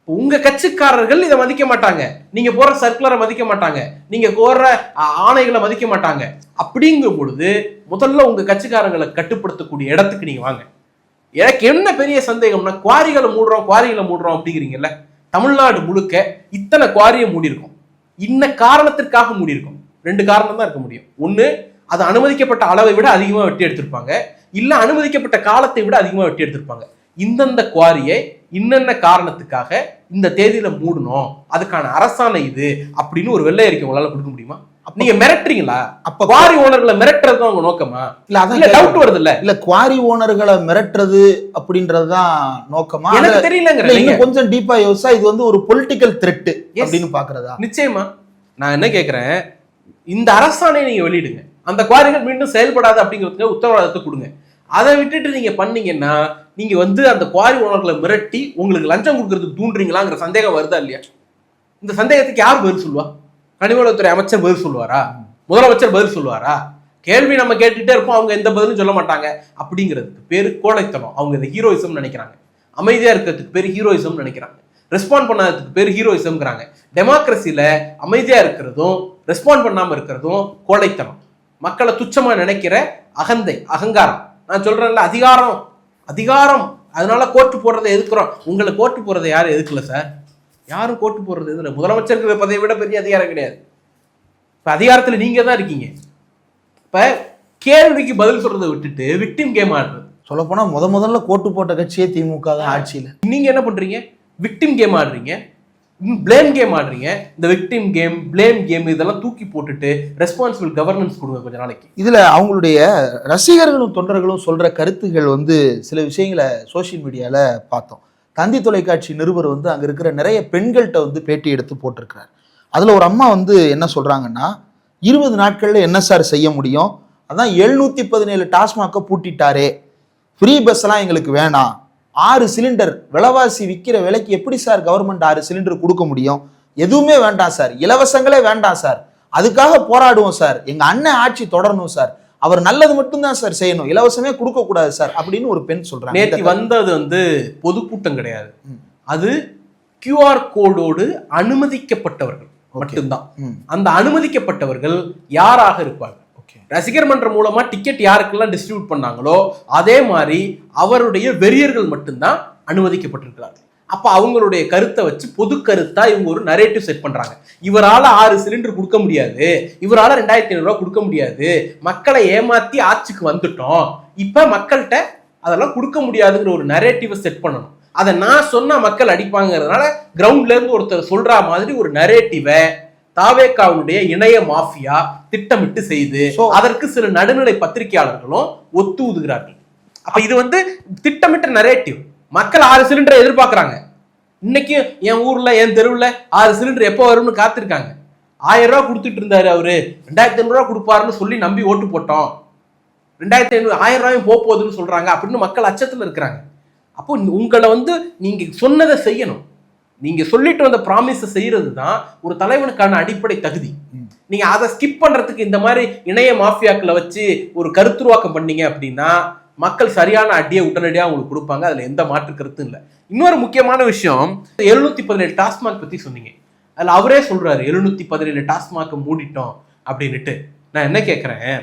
உங்க கட்சிக்காரர்கள் இதை மதிக்க மாட்டாங்க, நீங்க போற சர்க்குலரை மதிக்க மாட்டாங்க, நீங்க போற ஆணைகளை மதிக்க மாட்டாங்க. அப்படிங்கும் பொழுது முதல்ல உங்க கட்சிக்காரங்களை கட்டுப்படுத்தக்கூடிய இடத்துக்கு நீங்க வாங்க. எனக்கு என்ன பெரிய சந்தேகம்னா, குவாரிகளை மூடுறோம் அப்படிங்கிறீங்கல்ல, தமிழ்நாடு முழுக்க இத்தனை குவாரியை மூடி இருக்கும். இன்ன காரணத்திற்காக மூடி இருக்கும். 2 காரணம் தான் இருக்க முடியும். ஒண்ணு, அது அனுமதிக்கப்பட்ட அளவை விட அதிகமா வெட்டி எடுத்திருப்பாங்க, இல்ல அனுமதிக்கப்பட்ட காலத்தை விட அதிகமா வெட்டி எடுத்திருப்பாங்க. இந்தந்த குவாரியை இன்னென்ன காரணத்துக்காக இந்த தேதியில மூடணும், அதுக்கான அரசாணை இது அப்படின்னு ஒரு வெள்ளை அறிக்கை உங்களால கொடுக்க முடியுமா? நீங்க மிரட்டுறீங்களா? அப்ப குவாரி ஓனர்களை மிரட்டுறது உங்க நோக்கமா? இல்ல அதான் டவுட் வருது இல்ல? இல்ல குவாரி ஓனர்களை மிரட்டுறது அப்படின்றதுதான் நோக்கமா? எனக்கு தெரியலங்க. இன்னும் கொஞ்சம் டீப்பா யோசிச்சா இது வந்து ஒரு பொலிட்டிக்கல் த்ரெட் அப்படின்னு பாக்குறதா? நிச்சயமா. நான் என்ன கேக்குறேன், இந்த அரசாணையை நீங்க வெளியிடுங்க, அந்த குவாரிகள் மீண்டும் செயல்படாது அப்படிங்கிறதுக்கு உத்தரவாதத்தை கொடுங்க. அதை விட்டுட்டு நீங்க பண்ணீங்கன்னா நீங்க வந்து அந்த குவாரி ஓனர்களை மிரட்டி உங்களுக்கு லஞ்சம் கொடுக்கறதுக்கு தூண்டுறீங்களாங்கிற சந்தேகம் வருதா இல்லையா? இந்த சந்தேகத்துக்கு யார் பதில் சொல்லுவா? கனிமவளத்துறை அமைச்சர் பதில் சொல்லுவாரா? முதலமைச்சர் பதில் சொல்லுவாரா? கேள்வி நம்ம கேட்டுட்டே இருப்போம், அவங்க எந்த பதிலும் சொல்ல மாட்டாங்க. அப்படிங்கிறதுக்கு பேரு கோழைத்தனம். அவங்க இந்த ஹீரோயிசம் நினைக்கிறாங்க. அமைதியா இருக்கிறதுக்கு பேரு ஹீரோயிசம் நினைக்கிறாங்க. ரெஸ்பாண்ட் பண்ணாததுக்கு பேரு ஹீரோயிசம்ங்கிறாங்க. டெமோக்ரஸில அமைதியா இருக்கிறதும் ரெஸ்பாண்ட் பண்ணாம இருக்கிறதும் கோழைத்தனம். மக்களை துச்சமா நினைக்கிற அகந்தை, அகங்காரம். நான் சொல்றேன்ல, அதிகாரம் அதனால கோட்டு போடுறதை எதுக்குறோம். உங்களை கோட்டு போடுறதை யாரும் எதுக்கல சார். யாரும் கோட்டு போடுறது எதுல? முதலமைச்சருக்கு பதவியை விட பெரிய அதிகாரம் கிடையாது. இப்ப அதிகாரத்துல நீங்க தான் இருக்கீங்க. இப்ப கேள்விக்கு பதில் சொல்றதை விட்டுட்டு விக்டிம் கேம் ஆடுறது. சொல்ல போனா முதல்ல கோட்டு போட்ட கட்சியே திமுக தான் ஆட்சியில. நீங்க என்ன பண்றீங்க? விக்டிம் கேம் ஆடுறீங்க, பிளேம் கேம் ஆடுறீங்க. இந்த விக்டிம் கேம், பிளேம் கேம் இதெல்லாம் தூக்கி போட்டுட்டு ரெஸ்பான்சிபிள் கவர்னன்ஸ் கொடுங்க கொஞ்ச நாளைக்கு. இதுல அவங்களுடைய ரசிகர்களும் தொண்டர்களும் சொல்ற கருத்துகள் வந்து சில விஷயங்களை சோசியல் மீடியால பார்த்தோம். தந்தி தொலைக்காட்சி நிருபர் வந்து அங்க இருக்கிற நிறைய பெண்கள்கிட்ட வந்து பேட்டி எடுத்து போட்டிருக்கிறார். அதுல ஒரு அம்மா வந்து என்ன சொல்றாங்கன்னா, 20 நாட்கள்ல என்ன சார் செய்ய முடியும், அதான் 717 டாஸ்மாக்க பூட்டிட்டாரே, ஃப்ரீ பஸ் எல்லாம் எங்களுக்கு வேணாம், 6 சிலிண்டர் விலைவாசி விற்கிற விலைக்கு எப்படி சார் கவர்மெண்ட் 6 சிலிண்டர் கொடுக்க முடியும், எதுவுமே வேண்டாம் சார், இலவசங்களே வேண்டாம் சார், அதுக்காக போராடுவோம் சார், எங்க அண்ணன் ஆட்சி தொடரணும் சார், அவர் நல்லது மட்டும்தான் சார் செய்யணும், இலவசமே கொடுக்க கூடாது சார் அப்படின்னு ஒரு பெண் சொல்றாங்க. நேற்று வந்தது வந்து பொதுக்கூட்டம் கிடையாது, அது QR கோடோடு அனுமதிக்கப்பட்டவர்கள் மட்டும்தான். அந்த அனுமதிக்கப்பட்டவர்கள் யாராக இருப்பாங்க? ரசிகர் மன்றம் மூலமா டிக்கெட் யாருக்கெல்லாம் டிஸ்ட்ரிபியூட் பண்ணாங்களோ அதே மாதிரி அவருடைய வெறியர்கள் மட்டும்தான் அனுமதிக்கப்பட்டிருக்கிறார்கள். அப்ப அவங்களுடைய கருத்தை வச்சு பொது கருத்தா இவங்க ஒரு நரேட்டிவ் செட் பண்றாங்க. இவரால 6 சிலிண்டர் கொடுக்க முடியாது, இவரால 2500 ரூபாய் கொடுக்க முடியாது, மக்களை ஏமாத்தி ஆட்சிக்கு வந்துட்டோம், இப்ப மக்கள்கிட்ட அதெல்லாம் கொடுக்க முடியாதுங்கிற ஒரு நரேட்டிவை செட் பண்ணணும். அதை நான் சொன்னா மக்கள் அடிப்பாங்கிறதுனால கிரவுண்ட்ல இருந்து ஒருத்தர் சொல்ற மாதிரி ஒரு நரேட்டிவை தாவேகாவுடைய இணைய மாஃபியா திட்டமிட்டு செய்து அதற்கு சில நடுநிலை பத்திரிகையாளர்களும் ஒத்து ஊதுகிறார்கள். அப்ப இது வந்து திட்டமிட்ட நரேட்டிவ். மக்கள் 6 சிலிண்டரை எதிர்பார்க்கறாங்க. இன்னைக்கு என் ஊர்ல என் தெருவுல 6 சிலிண்டர் எப்போ வரும்னு காத்திருக்காங்க. 1000 ரூபாய் கொடுத்துட்டு இருந்தாரு அவரு, 2500 ரூபாய் கொடுப்பாருன்னு சொல்லி நம்பி ஓட்டு போட்டோம், 2500 1000 ரூபாயும் போகுதுன்னு சொல்றாங்க அப்படின்னு மக்கள் அச்சத்துல இருக்கிறாங்க. அப்போ உங்களை வந்து நீங்க சொன்னதை செய்யணும். நீங்க சொல்லிட்டு வந்த ப்ராமிஸை செய்யறது தான் ஒரு தலைவனுக்கான அடிப்படை தகுதி. நீங்க அதை ஸ்கிப் பண்றதுக்கு இந்த மாதிரி இணைய மாஃபியாக்களை வச்சு ஒரு கருத்துருவாக்கம் பண்ணீங்க அப்படின்னா மக்கள் சரியான அடியை உடனடியாக உங்களுக்கு கொடுப்பாங்க. அதுல எந்த மாற்று கருத்தும் இல்லை. இன்னொரு முக்கியமான விஷயம், 717 டாஸ்மாக் பத்தி சொன்னீங்க. அதுல அவரே சொல்றாரு 717 டாஸ்மாக் மூடிட்டோம் அப்படின்னுட்டு. நான் என்ன கேட்கிறேன்,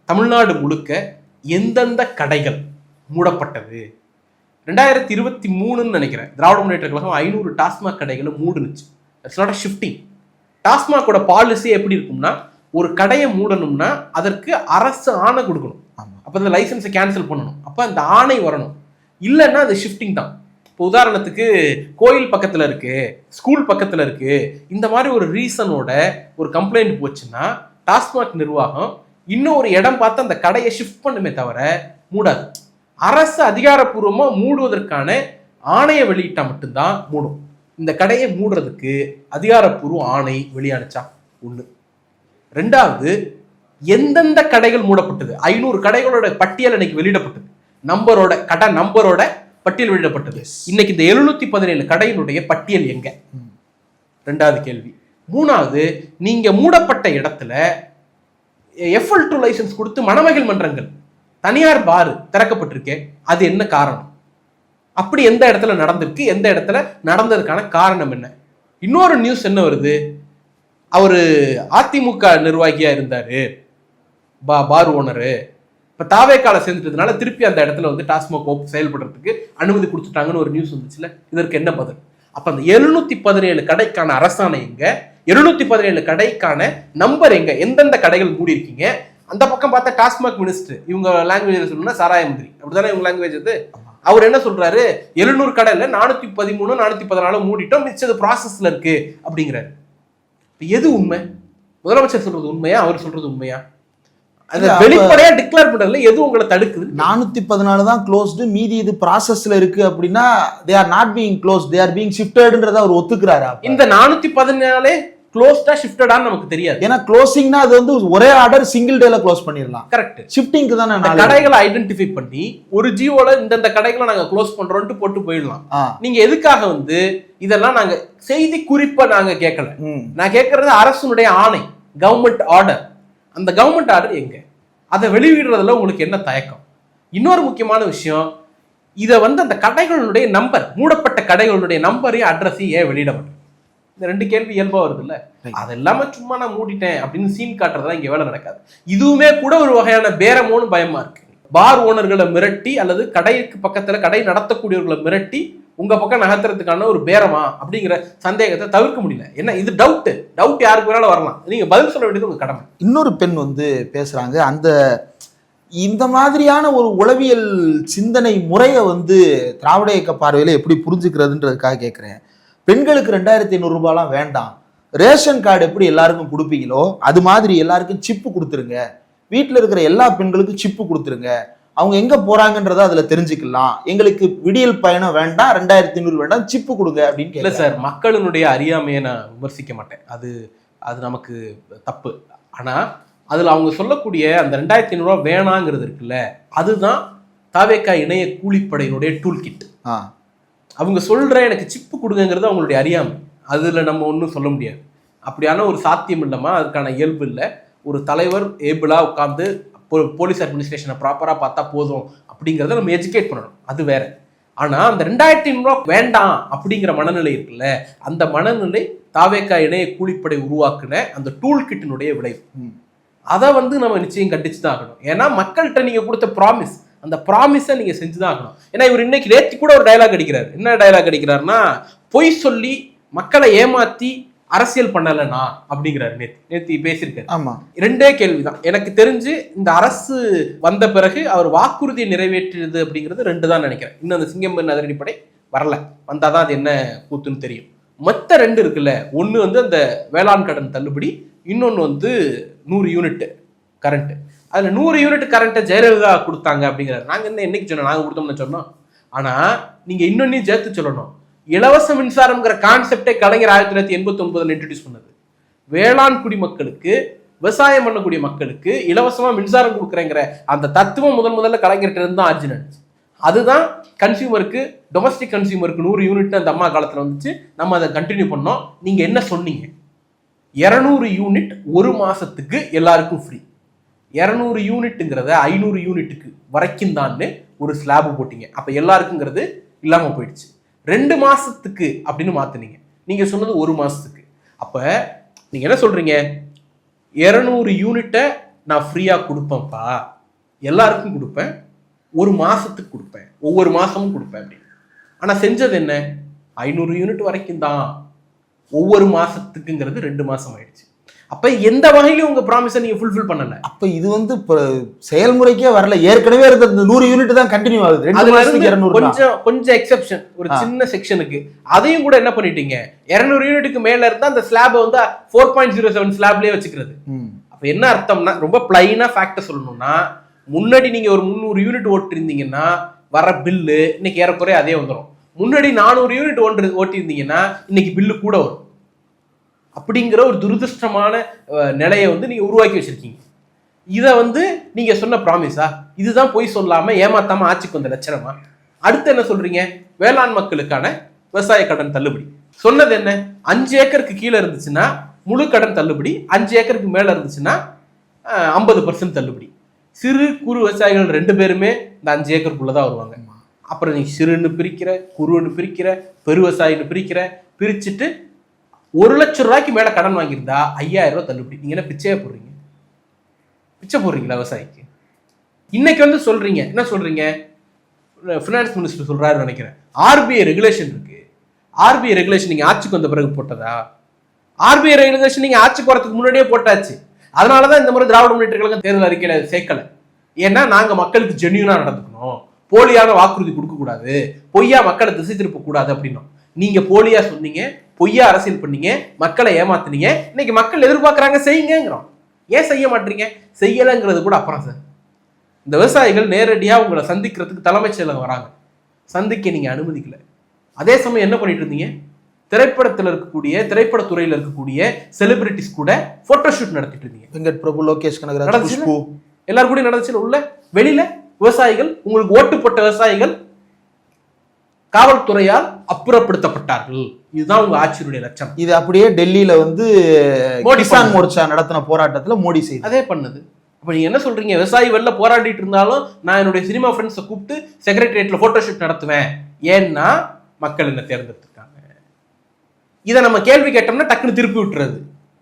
தமிழ்நாடு முழுக்க எந்தெந்த கடைகள் மூடப்பட்டது? 2023 நினைக்கிறேன், திராவிட முன்னேற்ற கழகம் 500 டாஸ்மாக் கடைகளை மூடுனுச்சு. It's not a shifting. டாஸ்மாகோட பாலிசி எப்படி இருக்கும்னா, ஒரு கடையை மூடணும்னா அதற்கு அரசு ஆணை கொடுக்கணும், அப்போ அந்த லைசன்ஸை கேன்சல் பண்ணணும், அப்போ அந்த ஆணை வரணும். இல்லைன்னா அது ஷிஃப்டிங் தான். இப்போ உதாரணத்துக்கு கோயில் பக்கத்தில் இருக்கு, ஸ்கூல் பக்கத்தில் இருக்கு, இந்த மாதிரி ஒரு ரீசனோட ஒரு கம்ப்ளைண்ட் போச்சுன்னா டாஸ்மாக் நிர்வாகம் இன்னும் ஒரு இடம் பார்த்து அந்த கடையை ஷிஃப்ட் பண்ணுமே தவிர மூடாது. அரசு அதிகாரப்பூர்வமா மூடுவதற்கான ஆணையை வெளியிட்டா மட்டும்தான் மூடும். இந்த கடையை மூடுறதுக்கு அதிகாரப்பூர்வ ஆணை வெளியானுச்சா? ஒண்ணு. ரெண்டாவது, எந்தெந்த கடைகள் மூடப்பட்டது? 500 கடைகளோட பட்டியல் இன்னைக்கு வெளியிடப்பட்டது, நம்பரோட கடை நம்பரோட பட்டியல் வெளியிடப்பட்டது. இன்னைக்கு இந்த 717 கடையினுடைய பட்டியல் எங்க? ரெண்டாவது கேள்வி. மூணாவது, நீங்க மூடப்பட்ட இடத்துல FL2 லைசன்ஸ் கொடுத்து மணமகள் மன்றங்கள், தனியார் பார் திறக்கப்பட்டிருக்கே, அது என்ன காரணம்? அப்படி எந்த இடத்துல நடந்திருக்கு, எந்த இடத்துல நடந்ததுக்கான காரணம் என்ன? இன்னொரு நியூஸ் என்ன வருது, அவரு அதிமுக நிர்வாகியா இருந்தாரு, பார் ஓனரு, இப்ப தாவேக்கால சேர்ந்துட்டதுனால திருப்பி அந்த இடத்துல வந்து டாஸ்மாக் செயல்படுறதுக்கு அனுமதி கொடுத்துட்டாங்கன்னு ஒரு நியூஸ் வந்துச்சுல. இதற்கு என்ன பதில்? அப்ப அந்த 717 கடைக்கான அரசாணை எங்க? 717 கடைக்கான நம்பர் எங்க? எந்தெந்த கடைகள் மூடி இருக்கீங்க? அந்த பக்கம் பார்த்தா டாஸ்மாக் மினிஸ்டர், இவங்க லாங்குவேஜ் சொல்லணும்னா சாராய மந்திரி, அப்படித்தானே இவங்க லாங்குவேஜ் அது. அவர் என்ன சொல்றாரு, 700 கடையில 413 414 மூடிட்டோம், மிச்சது ப்ராசஸ்ல இருக்கு அப்படிங்கிறாரு. எது உண்மை? முதலமைச்சர் சொல்றது உண்மையா, அவர் சொல்றது உண்மையா? வெளிப்படையா டிக்ளேர் பண்றதுல எது உங்களை தடுக்குது? 414 தான் க்ளோஸ்டு, மீதி இது ப்ராசஸ்ல இருக்கு அப்படின்னா they are not being closed, they are being shiftedன்றத அவர் ஒத்துக்கிறாரா? இந்த 414 க்ளோஸ்டா ஷிஃப்டடான்னு நமக்கு தெரியாது. ஏன்னா க்ளோசிங்னா அது வந்து ஒரே ஆர்டர் சிங்கிள் டேல க்ளோஸ் பண்ணிடலாம். கரெக்ட். ஷிஃப்டிங்க்கு தான் அந்த கடைகளை ஐடென்டிஃபை பண்ணி ஒரு ஜியோல இந்த கடைகளை நாங்க க்ளோஸ் பண்றோம்னு போட்டு போயிடலாம். நீங்க எதுக்காக வந்து இதெல்லாம் நாங்க செய்தி குறிப்பா நாங்க கேட்கல. நான் கேட்கறது அரசுடைய ஆணை, கவர்மெண்ட் ஆர்டர். அந்த கவர்மெண்ட் ஆர்டர் எங்க? அதை வெளியிடுறதுல உங்களுக்கு என்ன தயக்கம்? இன்னொரு முக்கியமான விஷயம், இதை வந்து அந்த கடைகளுடைய நம்பர், மூடப்பட்ட கடைகளுடைய நம்பரையும் அட்ரஸையும் ஏன் வெளியிடப்படும்? இந்த 2 கேள்வி இயல்பா வருது இல்ல. அது எல்லாமே சும்மா நான் மூடிட்டேன் அப்படின்னு சீன் காட்டுறதா இங்க வேலை நடக்காது. இதுவுமே கூட ஒரு வகையான பேரமோன்னு பயமா இருக்கு. பார் ஓனர்களை மிரட்டி அல்லது கடைக்கு பக்கத்துல கடை நடத்தக்கூடியவர்களை மிரட்டி உங்க பக்கம் நகர்த்துறதுக்கான ஒரு பேரமா அப்படிங்கிற சந்தேகத்தை தவிர்க்க முடியல. என்ன இது டவுட் யாருக்கு வேணாலும் வரலாம், நீங்க பதில் சொல்ல வேண்டியது உங்க கடமை. இன்னொரு பெண் வந்து பேசுறாங்க, இந்த மாதிரியான ஒரு உளவியல் சிந்தனை முறையை வந்து திராவிட இயக்க பார்வையில எப்படி புரிஞ்சுக்கிறதுன்றதுக்காக கேட்கிறேன். பெண்களுக்கு 2500 ரூபாய்லாம் வேண்டாம், ரேஷன் கார்டு எப்படி எல்லாருக்கும் கொடுப்பீங்களோ அது மாதிரி எல்லாருக்கும் சிப்பு கொடுத்துருங்க, வீட்டில் இருக்கிற எல்லா பெண்களுக்கும் சிப்பு கொடுத்துருங்க, அவங்க எங்க போறாங்கன்றத அதுல தெரிஞ்சுக்கலாம், எங்களுக்கு விடியல் பயணம் வேண்டாம், 2500 வேண்டாம், சிப்பு கொடுங்க அப்படின்னு. இல்ல சார், மக்களினுடைய அறியாமையை நான் விமர்சிக்க மாட்டேன், அது நமக்கு தப்பு. ஆனா அதுல அவங்க சொல்லக்கூடிய அந்த 2500 ரூபாய் வேணாங்கிறது இருக்குல்ல, அதுதான் தாவேகா இணைய கூலிப்படையினுடைய டூல் கிட். அவங்க சொல்ற எனக்கு சிப்பு கொடுங்கிறது அவங்களுடைய அறியாமை, அதுல நம்ம ஒன்றும் சொல்ல முடியாது. அப்படியான ஒரு சாத்தியம் இல்லைமா, அதுக்கான இயல்பு இல்லை. ஒரு தலைவர் ஏபிளா உட்காந்து போலீஸ் அட்மினிஸ்ட்ரேஷனை ப்ராப்பரா பார்த்தா போதும் அப்படிங்கிறத நம்ம எஜுகேட் பண்ணணும், அது வேற. ஆனா அந்த 2500 ரூபாய் வேண்டாம் அப்படிங்கிற மனநிலை இருக்குல்ல, அந்த மனநிலை தாவேகா இணைய கூலிப்படை உருவாக்குன அந்த டூல் கிட்டினுடைய விளைவு. அதை வந்து நம்ம நிச்சயம் கண்டிச்சு தான் ஆகணும். ஏன்னா மக்கள்கிட்ட நீங்க கொடுத்த ப்ராமிஸ், அந்த ப்ராமிஸை நீங்க செஞ்சுதான் ஆகணும். ஏன்னா இவர் இன்னைக்கு நேற்று கூட ஒரு டயலாக் அடிக்கிறார். என்ன டயலாக் அடிக்கிறாருன்னா, பொய் சொல்லி மக்களை ஏமாத்தி அரசியல் பண்ணலனா அப்படிங்கிறாரு. நேத்தி பேசியிருக்காரு. ஆமா, 2 கேள்விதான் எனக்கு தெரிஞ்சு. இந்த அரசு வந்த பிறகு அவர் வாக்குறுதியை நிறைவேற்றியது அப்படிங்கிறது 2 தான் நினைக்கிறேன். இன்னும் அந்த சிங்கம் அதிரடிப்படை வரல, வந்தாதான் அது என்ன கூத்துன்னு தெரியும். மற்ற 2 இருக்குல்ல, ஒன்று வந்து அந்த வேளாண் கடன் தள்ளுபடி, இன்னொன்று வந்து 100 யூனிட் கரண்ட். அதில் 100 யூனிட் கரண்ட்டை ஜெயலலிதா கொடுத்தாங்க அப்படிங்கிறாரு. நாங்கள் என்ன என்னைக்கு சொன்னோம், நாங்கள் கொடுத்தோம்னு சொன்னோம். ஆனால் நீங்கள் இன்னொன்னையும் சேர்த்து சொல்லணும். இலவச மின்சாரம்ங்கிற கான்செப்டே கலைஞர் 1989 இன்ட்ரடியூஸ் பண்ணது. வேளாண் குடிமக்களுக்கு, விவசாயம் பண்ணக்கூடிய மக்களுக்கு இலவசமாக மின்சாரம் கொடுக்குறேங்கிற அந்த தத்துவம் முதல்ல கலைஞர்கிட்ட இருந்து தான் ஆர்ஜின் ஆச்சு. அதுதான் கன்சியூமருக்கு, டொமஸ்டிக் கன்சியூமருக்கு 100 யூனிட் அந்த அம்மா காலத்தில் வந்துச்சு. நம்ம அதை கண்டினியூ பண்ணோம். நீங்கள் என்ன சொன்னீங்க? 200 யூனிட் ஒரு மாசத்துக்கு எல்லாருக்கும் ஃப்ரீ. 200 யூனிட்டுங்கிறத 500 யூனிட்டுக்கு வரைக்கும் தான் ஒரு ஸ்லாப் போட்டீங்க. அப்போ எல்லாருக்குங்கிறது இல்லாமல் போயிடுச்சு. 2 மாசத்துக்கு அப்படின்னு மாத்தினீங்க. நீங்க சொன்னது 1 மாசத்துக்கு. அப்ப நீங்க என்ன சொல்றீங்க? 200 யூனிட்டை நான் ஃப்ரீயா கொடுப்பேன்ப்பா, எல்லாருக்கும் கொடுப்பேன், 1 மாசத்துக்கு கொடுப்பேன், ஒவ்வொரு மாசமும் கொடுப்பேன் அப்படின்னு. ஆனா செஞ்சது என்ன? 500 யூனிட் வரைக்கும் தான், ஒவ்வொரு மாசத்துக்குங்கிறது 2 மாசம் ஆயிடுச்சு. அப்ப எந்த வகையிலும் உங்க ப்ராமிஸை நீங்க ஃபுல்ஃபில் பண்ணல. அப்ப இது வந்து செயல்முறைக்கே வரல. ஏற்கனவே இருந்த 100 யூனிட் தான் கண்டினியூ ஆகுது. கொஞ்சம் எக்ஸெப்ஷன் ஒரு சின்ன செக்ஷனுக்கு. அதையும் கூட என்ன பண்ணிட்டீங்க? 200 யூனிட்டுக்கு மேல இருந்தா அந்த ஸ்லாப் வந்து 4.07 ஸ்லாப்லயே வச்சுக்கிறது. அப்ப என்ன அர்த்தம்னா, ரொம்ப பிளைனா ஃபேக்ட் சொல்லணும்னா, முன்னாடி நீங்க ஒரு 300 யூனிட் ஓட்டிருந்தீங்கன்னா வர பில்லு இன்னைக்கு ஏறக்குறைய அதே வந்துடும். முன்னாடி 400 யூனிட் ஓட்டிருந்தீங்கன்னா இன்னைக்கு பில்லு கூட வரும். அப்படிங்கிற ஒரு துரதிருஷ்டமான நிலையை வந்து நீங்க உருவாக்கி வச்சிருக்கீங்க. இதை வந்து நீங்க சொன்ன ப்ராமிஸா? இதுதான் போய் சொல்லாம ஏமாத்தாம ஆட்சிக்கு வந்த லட்சணமா? அடுத்து என்ன சொல்றீங்க? வேளாண் மக்களுக்கான விவசாய கடன் தள்ளுபடி சொன்னது என்ன? 5 ஏக்கருக்கு கீழே இருந்துச்சுன்னா முழு கடன் தள்ளுபடி, 5 ஏக்கருக்கு மேல இருந்துச்சுன்னா 50% தள்ளுபடி. சிறு குறு விவசாயிகள் 2 பேருமே இந்த 5 ஏக்கருக்குள்ளதான் வருவாங்க. அப்புறம் நீ சிறுன்னு பிரிக்கிற, குறுன்னு பிரிக்கிற, பெரு விவசாயின்னு பிரிச்சுட்டு 1 லட்சம் ரூபாய்க்கு மேல கடன் வாங்கியிருந்தா 5000 ரூபாய் தள்ளுபடி. நீங்க என்ன பிச்சையா போடுறீங்க? பிச்சை போடுறீங்களா விவசாயிக்கு? இன்னைக்கு வந்து சொல்றீங்க, என்ன சொல்றீங்க? பினான்ஸ் மினிஸ்டர் சொல்றாரு நினைக்கிறேன், ஆர்பிஐ ரெகுலேஷன் இருக்கு. ஆர்பிஐ ரெகுலேஷன் நீங்க ஆட்சிக்கு வந்த பிறகு போட்டதா? ஆர்பிஐ ரெகுலேஷன் நீங்க ஆட்சிக்கு வரதுக்கு முன்னாடியே போட்டாச்சு. அதனாலதான் இந்த முறை திராவிட முன்னேற்ற கழகம் தேர்தல் அறிக்கையில சேர்க்கல. ஏன்னா நாங்க மக்களுக்கு ஜென்யூனா நடந்துக்கணும், போலியான வாக்குறுதி கொடுக்க கூடாது, பொய்யா மக்களை திசை திருப்ப கூடாது அப்படின்னும். நீங்க போலியா சொன்னீங்க, பொய்யா அரசியல் பண்ணீங்க, மக்களை ஏமாத்துனீங்க. இன்னைக்கு மக்கள் எதிர்பார்க்கறாங்க செய்யுங்கிறோம். ஏன் செய்ய மாட்டீங்க? செய்யலைங்கிறது கூட அப்புறம் சார். இந்த விவசாயிகள் நேரடியா உங்களை சந்திக்கிறதுக்கு தலைமைச் செயலகம் வராங்க, சந்திக்க நீங்க அனுமதிக்கல. அதே சமயம் என்ன பண்ணிட்டு இருந்தீங்க? திரைப்படத்துல இருக்கக்கூடிய, திரைப்படத்துறையில இருக்கக்கூடிய செலிபிரிட்டிஸ் கூட போட்டோ ஷூட் நடத்திட்டு இருந்தீங்க. வெங்கட் பிரபு, லோகேஷ் கனகராஜ், குஷ்பு, எல்லாரும் கூட நடந்துச்சு. உள்ள வெளியில விவசாயிகள், உங்களுக்கு ஓட்டு போட்ட விவசாயிகள் காவல்துறையால் அப்புறப்படுத்தப்பட்டார்கள். இதுதான் உங்க ஆட்சியுடைய லட்சணம். இது அப்படியே டெல்லியில வந்து கிசான் மோர்ச்சா நடத்தின போராட்டத்துல மோடி செய்து அதே பண்ணது. அப்ப நீங்க என்ன சொல்றீங்க? விவசாயி வெளில போராடிட்டு இருந்தாலும் நான் என்னுடைய சினிமா ஃப்ரெண்ட்ஸை கூப்பிட்டு செக்ரட்டரியேட்ல போட்டோ ஷூட் நடத்துவேன். ஏன்னா மக்கள் என்ன தேர்ந்தெடுத்திருக்காங்க. இதை நம்ம கேள்வி கேட்டோம்னா டக்குன்னு திருப்பி விட்டுறது.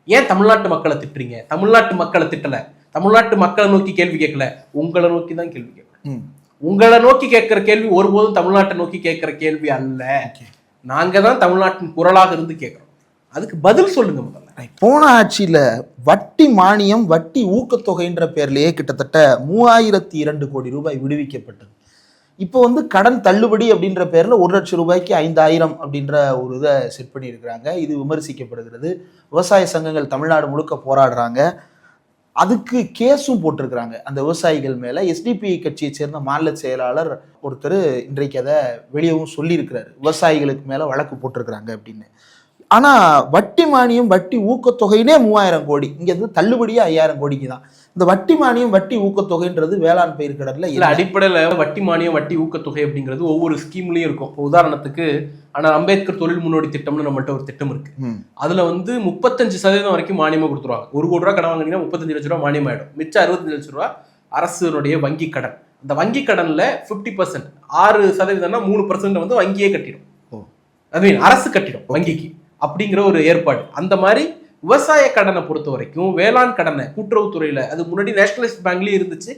ஏன் தமிழ்நாட்டு மக்களை திட்டுறீங்க? தமிழ்நாட்டு மக்களை திட்டல, தமிழ்நாட்டு மக்களை நோக்கி கேள்வி கேட்கல, உங்களை நோக்கி தான் கேள்வி கேட்கல. உங்களை நோக்கி கேட்கிற கேள்வி ஒருபோதும் தமிழ்நாட்டை நோக்கி கேட்கிற கேள்வி அல்ல. நாங்க தான் தமிழ்நாட்டின் குரலாக இருந்து கேட்கிறோம். அதுக்கு பதில் சொல்லுங்க முதல்ல. போன ஆட்சியில வட்டி மானியம், வட்டி ஊக்கத்தொகைன்ற பேர்லயே கிட்டத்தட்ட 3002 கோடி ரூபாய் விடுவிக்கப்பட்டது. இப்போ வந்து கடன் தள்ளுபடி அப்படின்ற பேர்ல 1 லட்சம் ரூபாய்க்கு 5000 அப்படின்ற ஒரு இதை செட் பண்ணி இருக்கிறாங்க. இது விமர்சிக்கப்படுகிறது. விவசாய சங்கங்கள் தமிழ்நாடு முழுக்க போராடுறாங்க. அதுக்கு கேஸும் போட்டிருக்கிறாங்க அந்த விவசாயிகள் மேல. எஸ்டிபி கட்சியை சேர்ந்த மாநில செயலாளர் ஒருத்தர் இன்றைக்கு அதை வெளியவும் சொல்லியிருக்கிறாரு, விவசாயிகளுக்கு மேல வழக்கு போட்டிருக்கிறாங்க அப்படின்னு. ஆனா வட்டி மானியம், வட்டி ஊக்கத்தொகைனே 3000 கோடி, இங்க இருந்து தள்ளுபடியா 5000 கோடிக்கு தான். இந்த வட்டி மானியம், வட்டி ஊக்கத்தொகைன்றது வேளாண் பயிர்க்கடன்ல இல்ல. அடிப்படையில வட்டி மானியம், வட்டி ஊக்கத்தொகை அப்படிங்கிறது ஒவ்வொரு ஸ்கீம்லயும் இருக்கும். உதாரணத்துக்கு ஆனா அம்பேத்கர் தொழில் முன்னோடி திட்டம்னு நம்மள்ட்ட ஒரு திட்டம் இருக்கு. அதுல வந்து 35% வரைக்கும் மானியமா கொடுத்துருவாங்க. 1 கோடி ரூபாய் கடன் வாங்கினீங்கன்னா 35 லட்சம் ரூபாய் மானியம் ஆயிடும். மிச்சம் 65 லட்சம் ரூபாய் அரசுடைய வங்கி கடன். அந்த வங்கி கடன்ல 50%, 6% 3% வந்து வங்கியே கட்டிடும். ஐ மீன் அரசு கட்டிடும் வங்கிக்கு. அப்படிங்கிற ஒரு ஏற்பாடு. அந்த மாதிரி விவசாய கடனை பொறுத்த வரைக்கும், வேளாண் கடனை கூட்டுறவுத்துறையில, அது முன்னாடி நேஷனலைஸ்ட் பேங்க்லயும் இருந்துச்சு,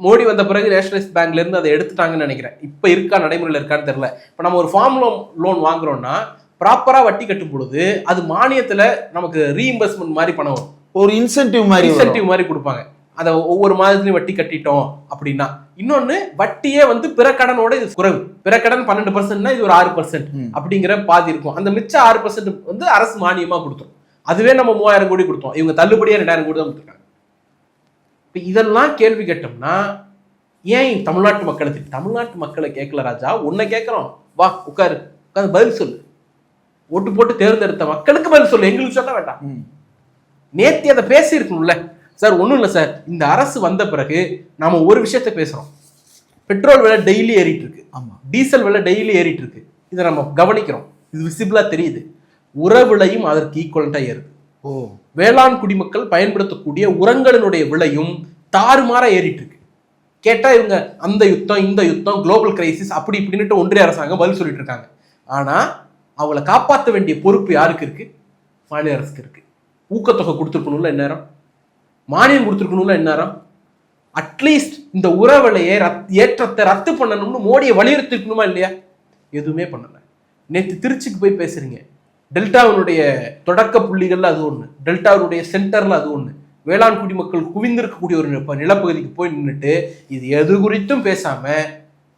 மோடி வந்த பிறகு நேஷனலைஸ் பேங்க்ல இருந்து அதை எடுத்துட்டாங்கன்னு நினைக்கிறேன். இப்ப இருக்கா, நடைமுறையில் இருக்கான்னு தெரியல. இப்ப நம்ம ஒரு ஃபார்ம் லோன் வாங்குறோம்னா ப்ராப்பரா வட்டி கட்டும் பொழுது அது மானியத்துல நமக்கு ரீஇம்பர்ஸ்மெண்ட் மாதிரி பணம் வரும், ஒரு இன்சென்டிவ் மாதிரி கொடுப்பாங்க. அதை ஒவ்வொரு மாதத்துலயும் வட்டி கட்டிட்டோம் அப்படின்னா. இன்னொன்னு, வட்டியே வந்து பிற கடனோட இது குறைவு. பிற கடன் 12%, இது ஒரு 6% அப்படிங்கிற பாதி இருக்கும். அந்த மிச்ச 6% வந்து அரசு மானியமா கொடுத்தோம். அதுவே நம்ம 3000 கோடி கொடுத்தோம், இவங்க தள்ளுபடியா 2000 கோடி தான் கொடுத்துருக்காங்க. இப்ப இதெல்லாம் கேள்வி கேட்டோம்னா ஏன் தமிழ்நாட்டு மக்களை கேட்கல ராஜா, உன்னை கேட்கிறோம், வா உட்காரு பதில் சொல்லு. ஓட்டு போட்டு தேர்ந்தெடுத்த மக்களுக்கு பதில் சொல்லு, எங்களுக்கு சொல்ல வேண்டாம். நேத்தி அதை பேசி இருக்கணும்ல சார். ஒன்றும் இல்லை சார், இந்த அரசு வந்த பிறகு நாம ஒரு விஷயத்த பேசுறோம். பெட்ரோல் விலை டெய்லி ஏறிட்டு இருக்கு, டீசல் விலை டெய்லி ஏறிட்டு இருக்கு. இதை நம்ம கவனிக்கிறோம், இது விசிபிளா தெரியுது. உரவிலையும் அதற்கு ஈக்குவலண்டா ஏறுது. வேளாண் குடிமக்கள் பயன்படுத்தக்கூடிய உரங்களினுடைய விலையும் தாறுமாறா ஏறிட்டு இருக்கு. கேட்டா இவங்க அந்த யுத்தம் இந்த யுத்தம் குளோபல் கிரைசிஸ் அப்படி இப்படின்னுட்டு ஒன்றிய அரசாங்கம் பதில் சொல்லிட்டு இருக்காங்க. ஆனா அவளை காப்பாற்ற வேண்டிய பொறுப்பு யாருக்கு இருக்கு? மாநில அரசுக்கு இருக்கு. ஊக்கத்தொகை கொடுத்துருக்கணும்ல இந்நேரம், மானியம் கொடுத்துருக்கணும்ல இந்நேரம். அட்லீஸ்ட் இந்த உரவிலையை ஏற்றத்தை ரத்து பண்ணணும்னு மோடியை வலியுறுத்திருக்கணுமா இல்லையா? எதுவுமே பண்ணல. நேற்று திருச்சிக்கு போய் பேசுறீங்க, டெல்டாவினுடைய தொடக்க புள்ளிகள்ல அது ஒண்ணு, டெல்டாவினுடைய சென்டர்ல அது ஒண்ணு. வேளாண் குடிமக்கள் குவிந்திருக்கக்கூடிய ஒரு நிலப்பகுதிக்கு போய் நின்றுட்டு இது எது குறித்தும் பேசாம